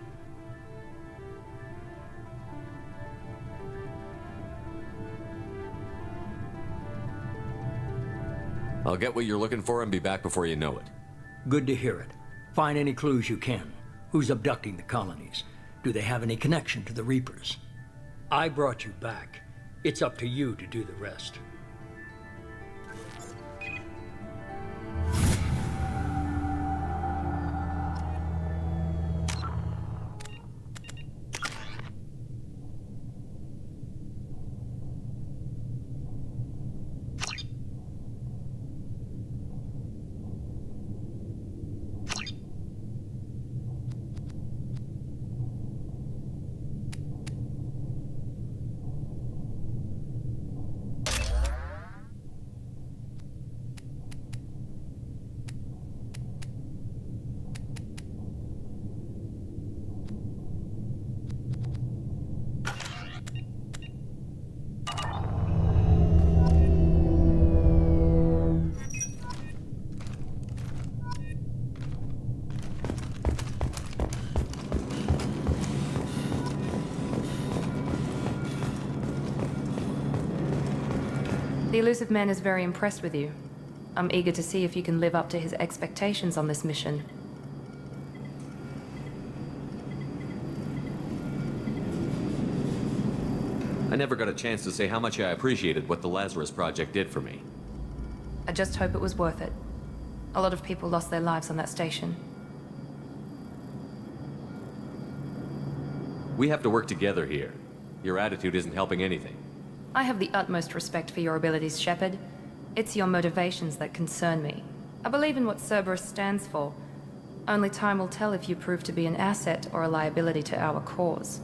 I'll get what you're looking for and be back before you know it. Good to hear it. Find any clues you can. Who's abducting the colonies? Do they have any connection to the Reapers? I brought you back. It's up to you to do the rest. The elusive man is very impressed with you. I'm eager to see if you can live up to his expectations on this mission. I never got a chance to say how much I appreciated what the Lazarus Project did for me. I just hope it was worth it. A lot of people lost their lives on that station. We have to work together here. Your attitude isn't helping anything. I have the utmost respect for your abilities, Shepard. It's your motivations that concern me. I believe in what Cerberus stands for. Only time will tell if you prove to be an asset or a liability to our cause.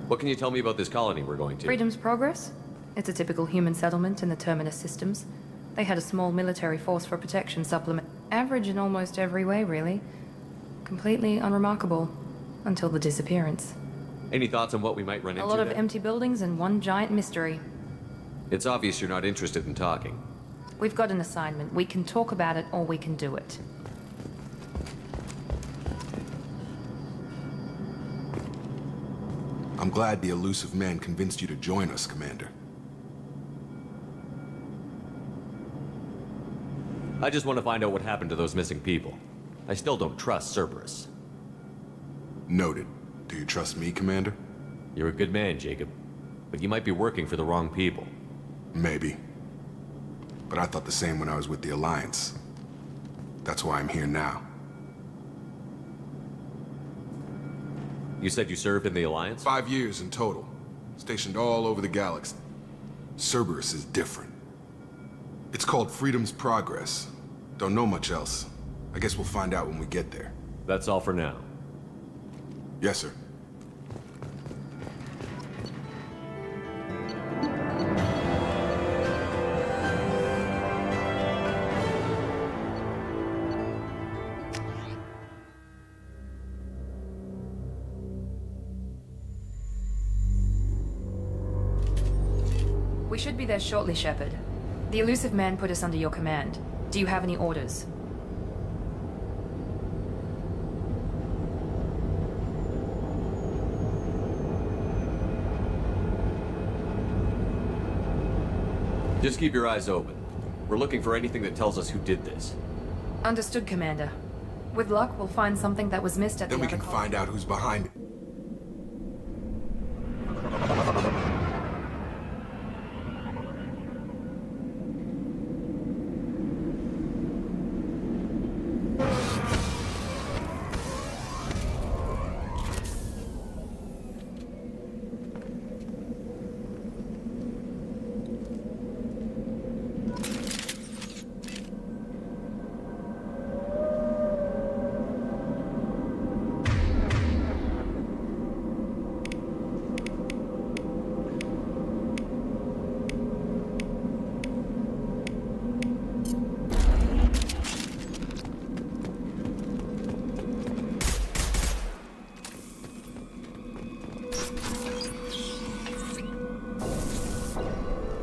What can you tell me about this colony we're going to? Freedom's Progress? It's a typical human settlement in the Terminus systems. They had a small military force for protection supplement. Average in almost every way, really. Completely unremarkable. Until the disappearance. Any thoughts on what we might run into A lot of there? empty buildings and one giant mystery. It's obvious you're not interested in talking. We've got an assignment. We can talk about it or we can do it. I'm glad the elusive man convinced you to join us, Commander. I just want to find out what happened to those missing people. I still don't trust Cerberus. Noted. Do you trust me, Commander? You're a good man, Jacob. But you might be working for the wrong people. Maybe. But I thought the same when I was with the Alliance. That's why I'm here now. You said you served in the Alliance? 5 years in total. Stationed all over the galaxy. Cerberus is different. It's called Freedom's Progress. Don't know much else. I guess we'll find out when we get there. That's all for now. Yes, sir. We should be there shortly, Shepard. The elusive man put us under your command. Do you have any orders? Just keep your eyes open. We're looking for anything that tells us who did this. Understood, Commander. With luck, we'll find something that was missed at Then the we other can find out who's behind it.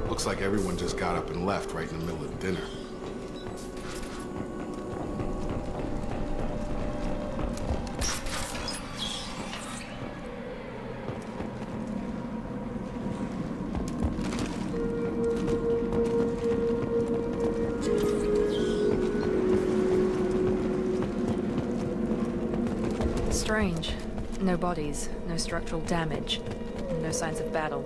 Looks like everyone just got up and left right in the middle of dinner. Strange. No bodies, no structural damage, no signs of battle.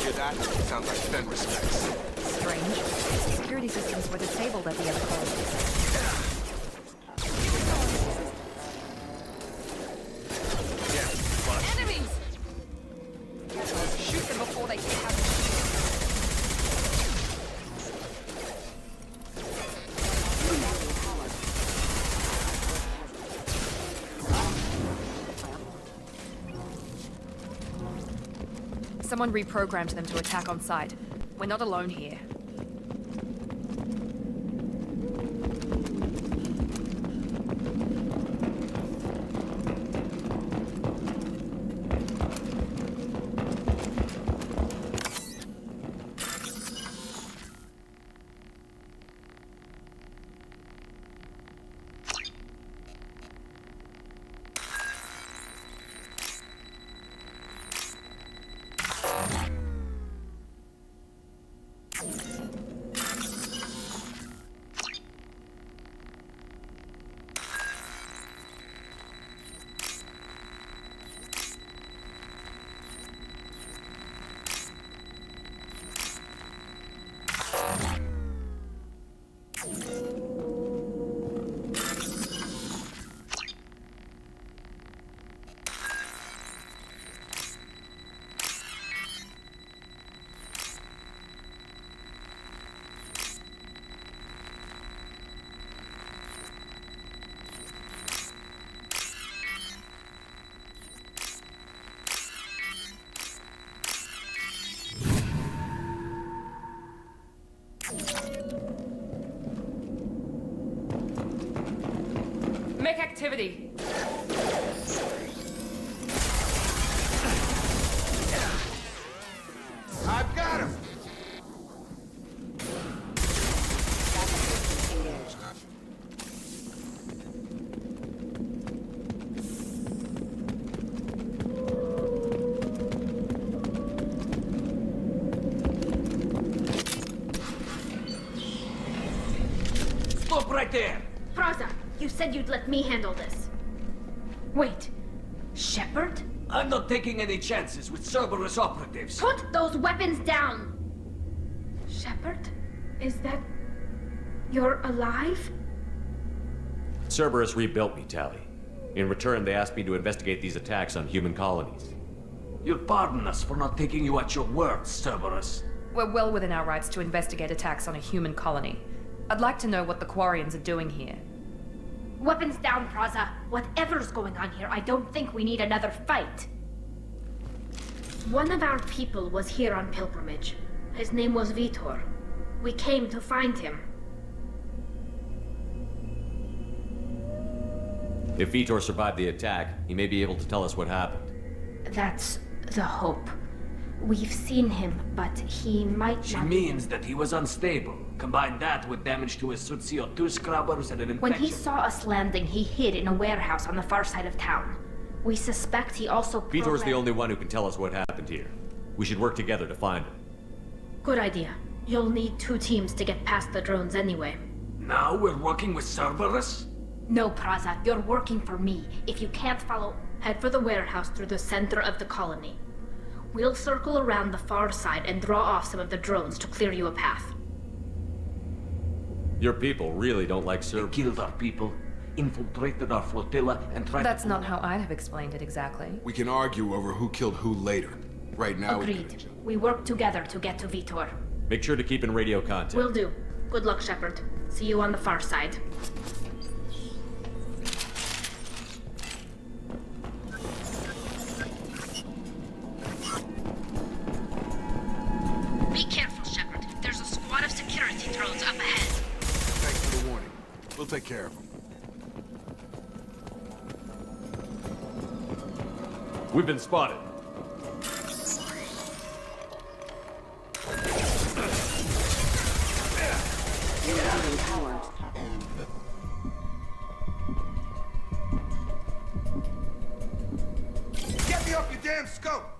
Hear that? Sounds like Fen respects. Strange. Security systems were disabled at the other colonies. Enemies! Shoot them before they have. Someone reprogrammed them to attack on sight. We're not alone here. activity. I've got him! Stop right there! Praza, you said you'd let me handle this. Wait, Shepard? I'm not taking any chances with Cerberus operatives. Put those weapons down! Shepard? Is that... You're alive? Cerberus rebuilt me, Tally. In return, they asked me to investigate these attacks on human colonies. You'll pardon us for not taking you at your word, Cerberus. We're well within our rights to investigate attacks on a human colony. I'd like to know what the Quarians are doing here. Weapons down, Praza. Whatever's going on here, I don't think we need another fight. One of our people was here on pilgrimage. His name was Vitor. We came to find him. If Vitor survived the attack, he may be able to tell us what happened. That's the hope. We've seen him, but he might She not... means that he was unstable. Combine that with damage to his suit CO2 scrubbers and an infection. When he saw us landing, he hid in a warehouse on the far side of town. We suspect he also Vitor's the only one who can tell us what happened here. We should work together to find him. Good idea. You'll need 2 teams to get past the drones anyway. Now we're working with Cerberus? No, Praza, you're working for me. If you can't follow, head for the warehouse through the center of the colony. We'll circle around the far side and draw off some of the drones to clear you a path. Your people really don't like Cerberus. They killed our people, infiltrated our flotilla, and tried That's not how I'd have explained it exactly. We can argue over who killed who later. Right now, Agreed. We work together to get to Vitor. Make sure to keep in radio contact. Will do. Good luck, Shepard. See you on the far side. Be careful, Shepard. There's a squad of security drones up ahead. Thanks for the warning. We'll take care of them. We've been spotted. Get me off your damn scope!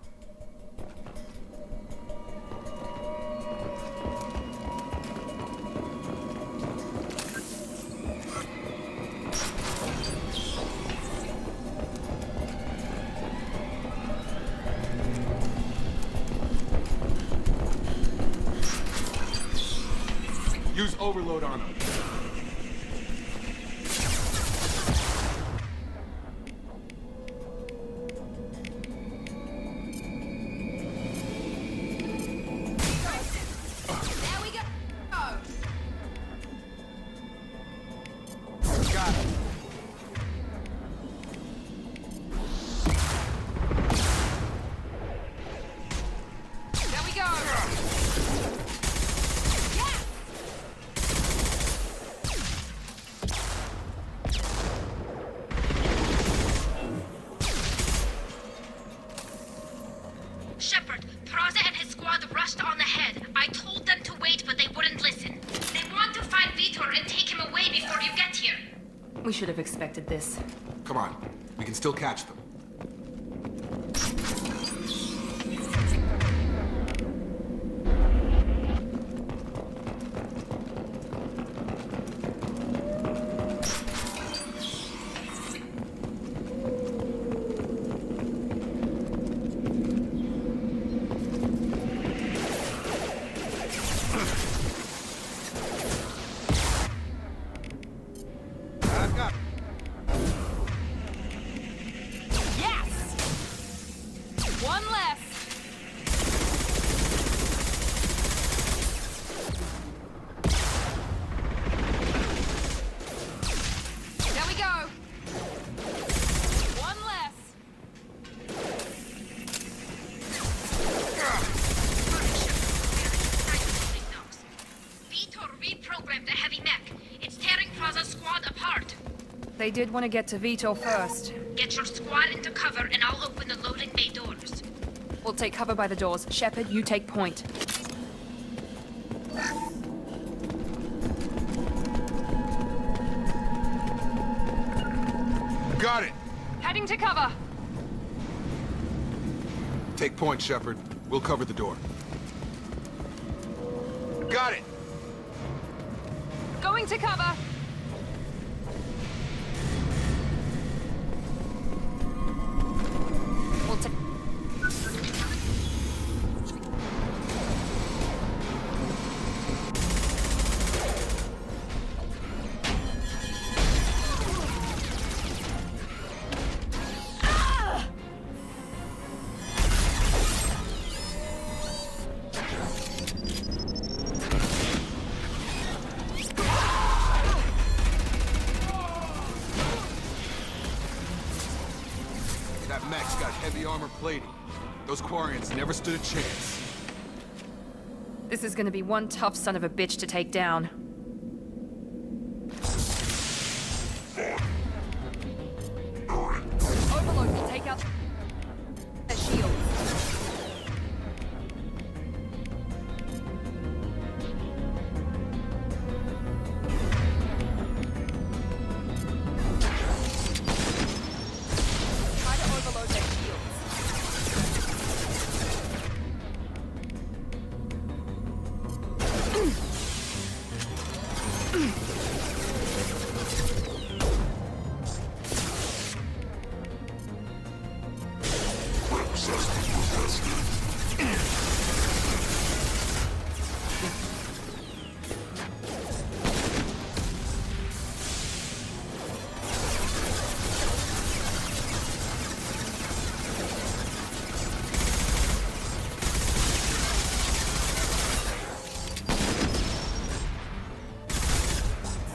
Use overload on them. There we go! Oh. Got it. There we go! Yeah! Shepard, Praza and his squad rushed on ahead. I told them to wait, but they wouldn't listen. They want to find Vitor and take him away before you get here. We should have expected this. Come on. We can still catch them. I've got They did want to get to Vito first. Get your squad into cover and I'll open the loading bay doors. We'll take cover by the doors. Shepard, you take point. Got it! Heading to cover! Take point, Shepard. We'll cover the door. Got it! Going to cover! We'll take... That mech's got heavy armor plating. Those Quarians never stood a chance. This is gonna be one tough son of a bitch to take down. Overload will take out their shields. Try to overload their shields.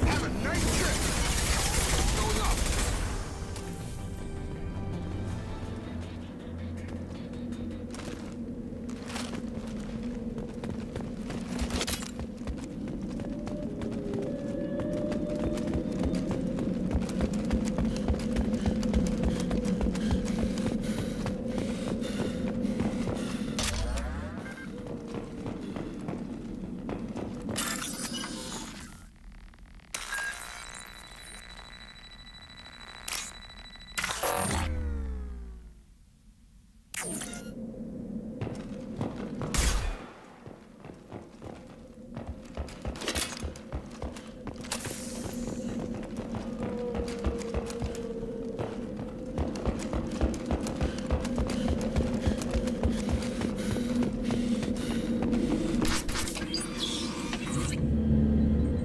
Have a nice trip! Going up.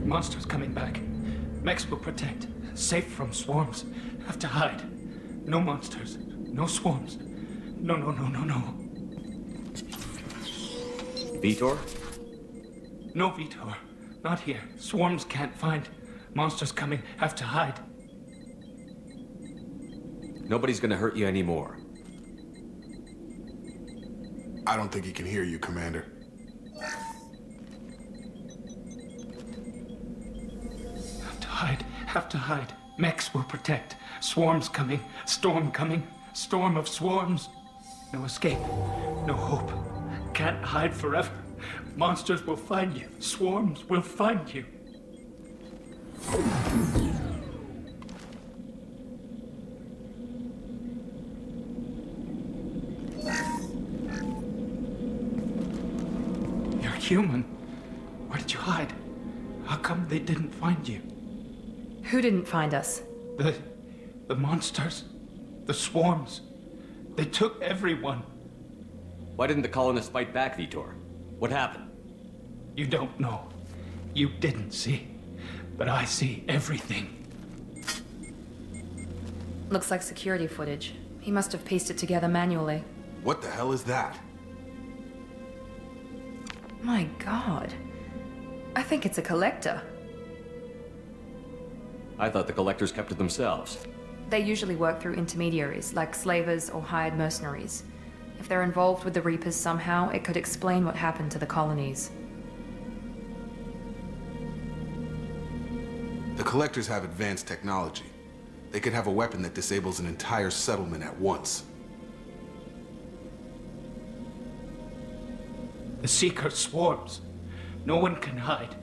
Monsters coming back. Mechs will protect. Safe from swarms. Have to hide. No monsters. No swarms. No, no, no, no, no. Vitor? No, Vitor. Not here. Swarms can't find. Monsters coming. Have to hide. Nobody's gonna hurt you anymore. I don't think he can hear you, Commander. Have to hide. Have to hide. Mechs will protect. Swarms coming. Storm coming. Storm of swarms. No escape. No hope. Can't hide forever. Monsters will find you. Swarms will find you. You're human. Where did you hide? How come they didn't find you? Who didn't find us? The monsters. The swarms. They took everyone. Why didn't the colonists fight back, Vitor? What happened? You don't know. You didn't see. But I see everything. Looks like security footage. He must have pieced it together manually. What the hell is that? My God. I think it's a collector. I thought the collectors kept to themselves. They usually work through intermediaries, like slavers or hired mercenaries. If they're involved with the Reapers somehow, it could explain what happened to the colonies. The Collectors have advanced technology. They could have a weapon that disables an entire settlement at once. The Seeker swarms. No one can hide.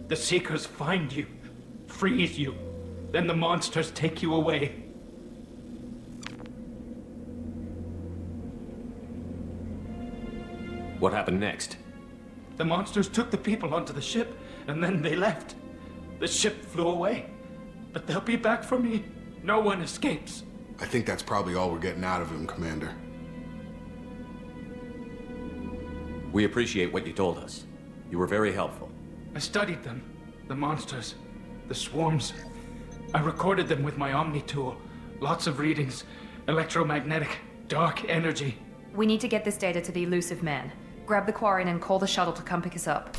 The Seekers find you, freeze you. Then the monsters take you away. What happened next? The monsters took the people onto the ship, and then they left. The ship flew away. But they'll be back for me. No one escapes. I think that's probably all we're getting out of him, Commander. We appreciate what you told us. You were very helpful. I studied them. The monsters. The swarms. I recorded them with my Omni tool. Lots of readings. Electromagnetic. Dark energy. We need to get this data to the elusive man. Grab the Quarian and call the shuttle to come pick us up.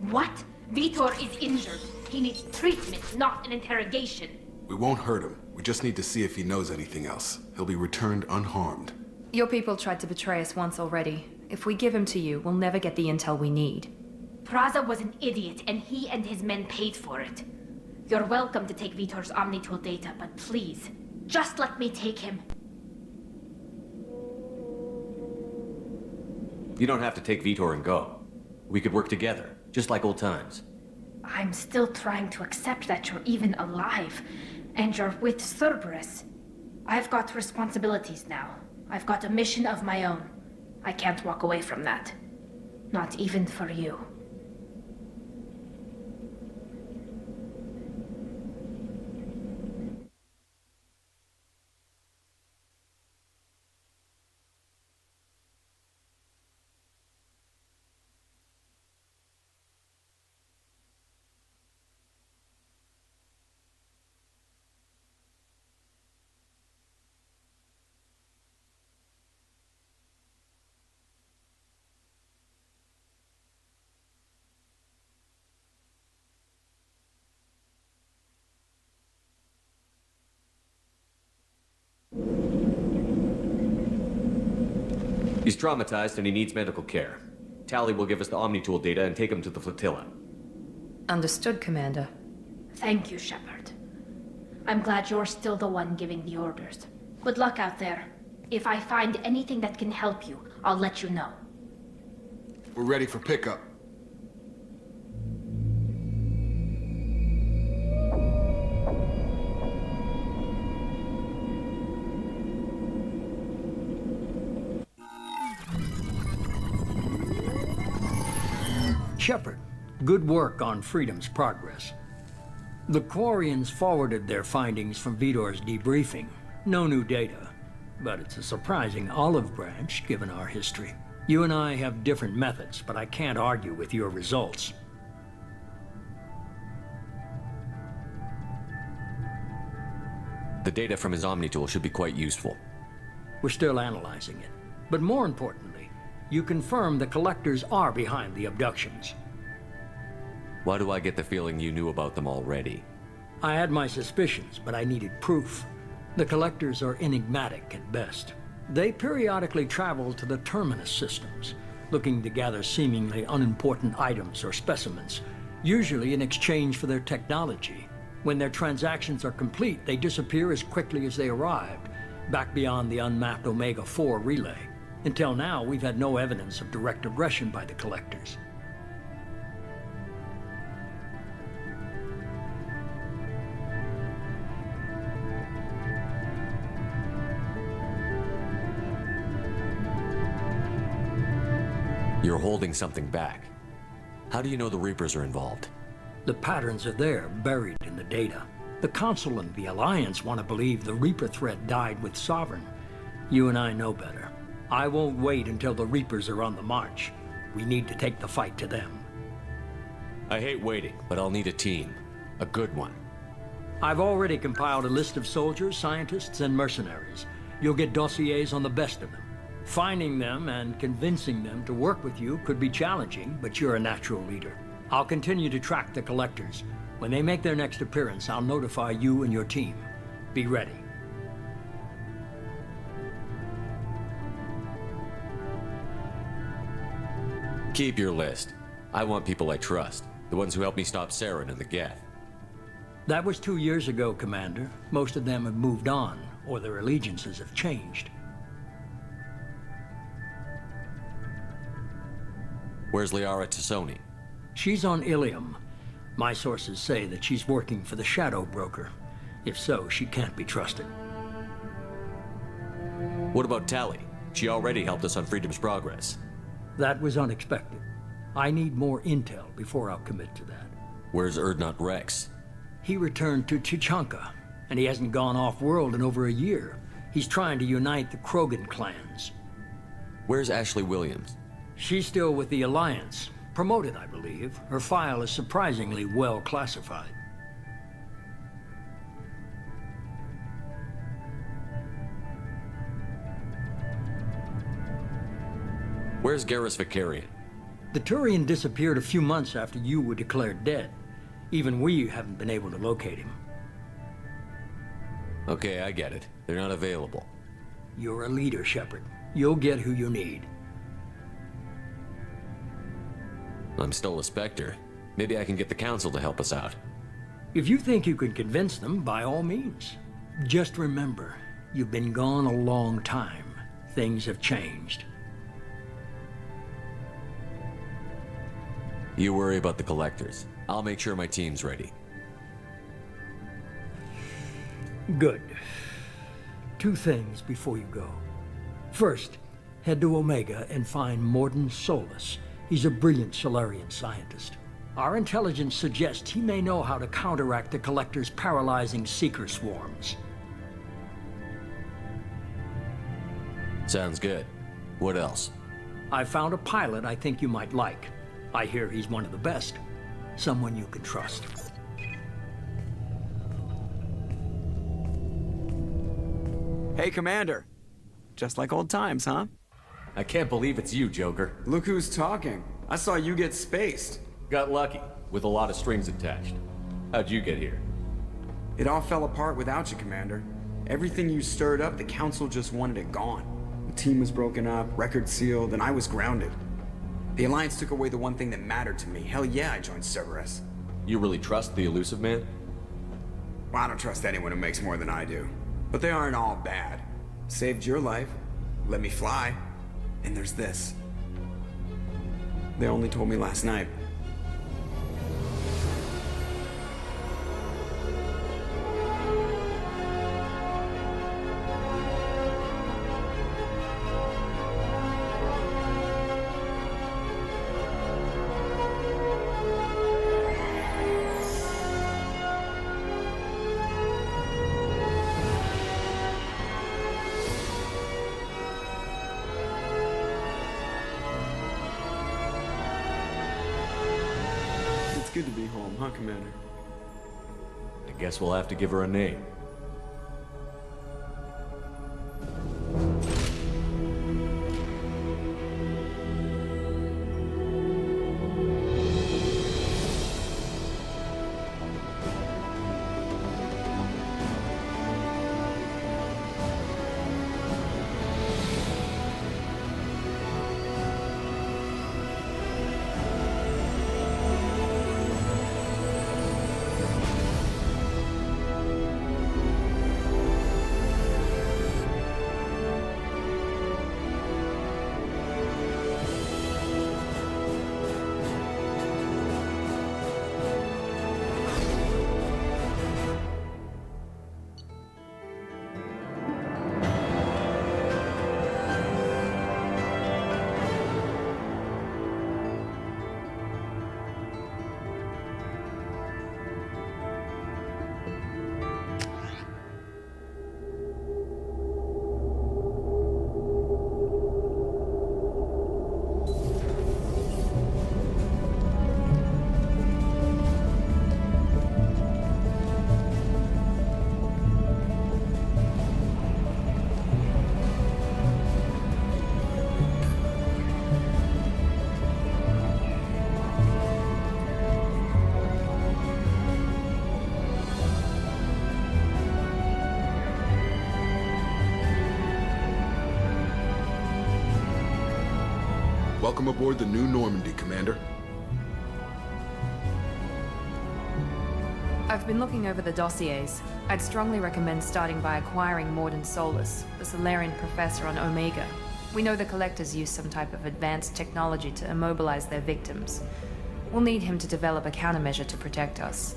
What? Vitor is injured. He needs treatment, not an interrogation. We won't hurt him. We just need to see if he knows anything else. He'll be returned unharmed. Your people tried to betray us once already. If we give him to you, we'll never get the intel we need. Praza was an idiot, and he and his men paid for it. You're welcome to take Vitor's Omnitool data, but please, just let me take him. You don't have to take Vitor and go. We could work together, just like old times. I'm still trying to accept that you're even alive, and you're with Cerberus. I've got responsibilities now. I've got a mission of my own. I can't walk away from that. Not even for you. He's traumatized and he needs medical care. Tally will give us the Omnitool data and take him to the flotilla. Understood, Commander. Thank you, Shepard. I'm glad you're still the one giving the orders. Good luck out there. If I find anything that can help you, I'll let you know. We're ready for pickup. Shepard, good work on Freedom's progress. The Quarians forwarded their findings from Vitor's debriefing. No new data, but it's a surprising olive branch given our history. You and I have different methods, but I can't argue with your results. The data from his Omnitool should be quite useful. We're still analyzing it. But more importantly, you confirm the Collectors are behind the abductions. Why do I get the feeling you knew about them already? I had my suspicions, but I needed proof. The Collectors are enigmatic at best. They periodically travel to the Terminus systems, looking to gather seemingly unimportant items or specimens, usually in exchange for their technology. When their transactions are complete, they disappear as quickly as they arrived, back beyond the unmapped Omega-4 relay. Until now, we've had no evidence of direct aggression by the Collectors. You're holding something back. How do you know the Reapers are involved? The patterns are there, buried in the data. The Council and the Alliance want to believe the Reaper threat died with Sovereign. You and I know better. I won't wait until the Reapers are on the march. We need to take the fight to them. I hate waiting, but I'll need a team. A good one. I've already compiled a list of soldiers, scientists, and mercenaries. You'll get dossiers on the best of them. Finding them and convincing them to work with you could be challenging, but you're a natural leader. I'll continue to track the Collectors. When they make their next appearance, I'll notify you and your team. Be ready. Keep your list. I want people I trust. The ones who helped me stop Saren and the Geth. That was 2 years ago, Commander. Most of them have moved on, or their allegiances have changed. Where's Liara Tassoni? She's on Ilium. My sources say that she's working for the Shadow Broker. If so, she can't be trusted. What about Tally? She already helped us on Freedom's Progress. That was unexpected. I need more intel before I'll commit to that. Where's Erdnot Rex? He returned to Chichanka, and he hasn't gone off-world in over a year. He's trying to unite the Krogan clans. Where's Ashley Williams? She's still with the Alliance. Promoted, I believe. Her file is surprisingly well classified. Where's Garrus Vicarian? The Turian disappeared a few months after you were declared dead. Even we haven't been able to locate him. Okay, I get it. They're not available. You're a leader, Shepard. You'll get who you need. I'm still a Spectre. Maybe I can get the Council to help us out. If you think you can convince them, by all means. Just remember, you've been gone a long time. Things have changed. You worry about the Collectors. I'll make sure my team's ready. Good. 2 things before you go. First, head to Omega and find Mordin Solus. He's a brilliant Solarian scientist. Our intelligence suggests he may know how to counteract the Collector's paralyzing Seeker swarms. Sounds good. What else? I found a pilot I think you might like. I hear he's one of the best. Someone you can trust. Hey, Commander. Just like old times, huh? I can't believe it's you, Joker. Look who's talking. I saw you get spaced. Got lucky, with a lot of strings attached. How'd you get here? It all fell apart without you, Commander. Everything you stirred up, the Council just wanted it gone. The team was broken up, record sealed, and I was grounded. The Alliance took away the one thing that mattered to me. Hell yeah, I joined Cerberus. You really trust the Elusive Man? Well, I don't trust anyone who makes more than I do. But they aren't all bad. Saved your life, let me fly, and there's this. They only told me last night. Good to be home, huh, Commander? I guess we'll have to give her a name. Welcome aboard the New Normandy, Commander. I've been looking over the dossiers. I'd strongly recommend starting by acquiring Morden Solus, the Solarian professor on Omega. We know the Collectors use some type of advanced technology to immobilize their victims. We'll need him to develop a countermeasure to protect us.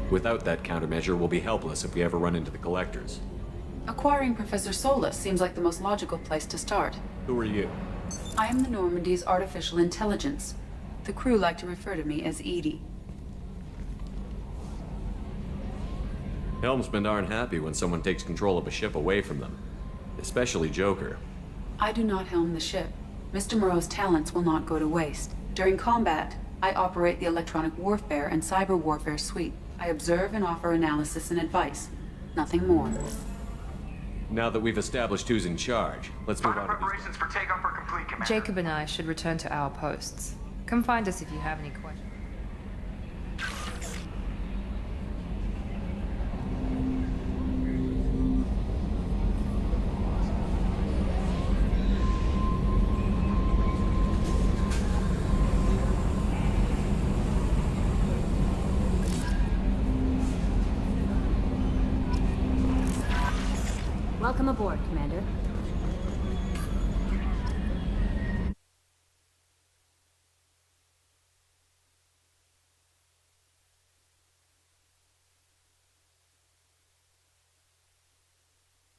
Without that countermeasure, we'll be helpless if we ever run into the Collectors. Acquiring Professor Solus seems like the most logical place to start. Who are you? I am the Normandy's artificial intelligence. The crew like to refer to me as Edie. Helmsmen aren't happy when someone takes control of a ship away from them. Especially Joker. I do not helm the ship. Mr. Moreau's talents will not go to waste. During combat, I operate the electronic warfare and cyber warfare suite. I observe and offer analysis and advice. Nothing more. Now that we've established who's in charge, let's move on to Preparations for takeoff are complete, Commander. Jacob and I should return to our posts. Come find us if you have any questions. Welcome aboard, Commander.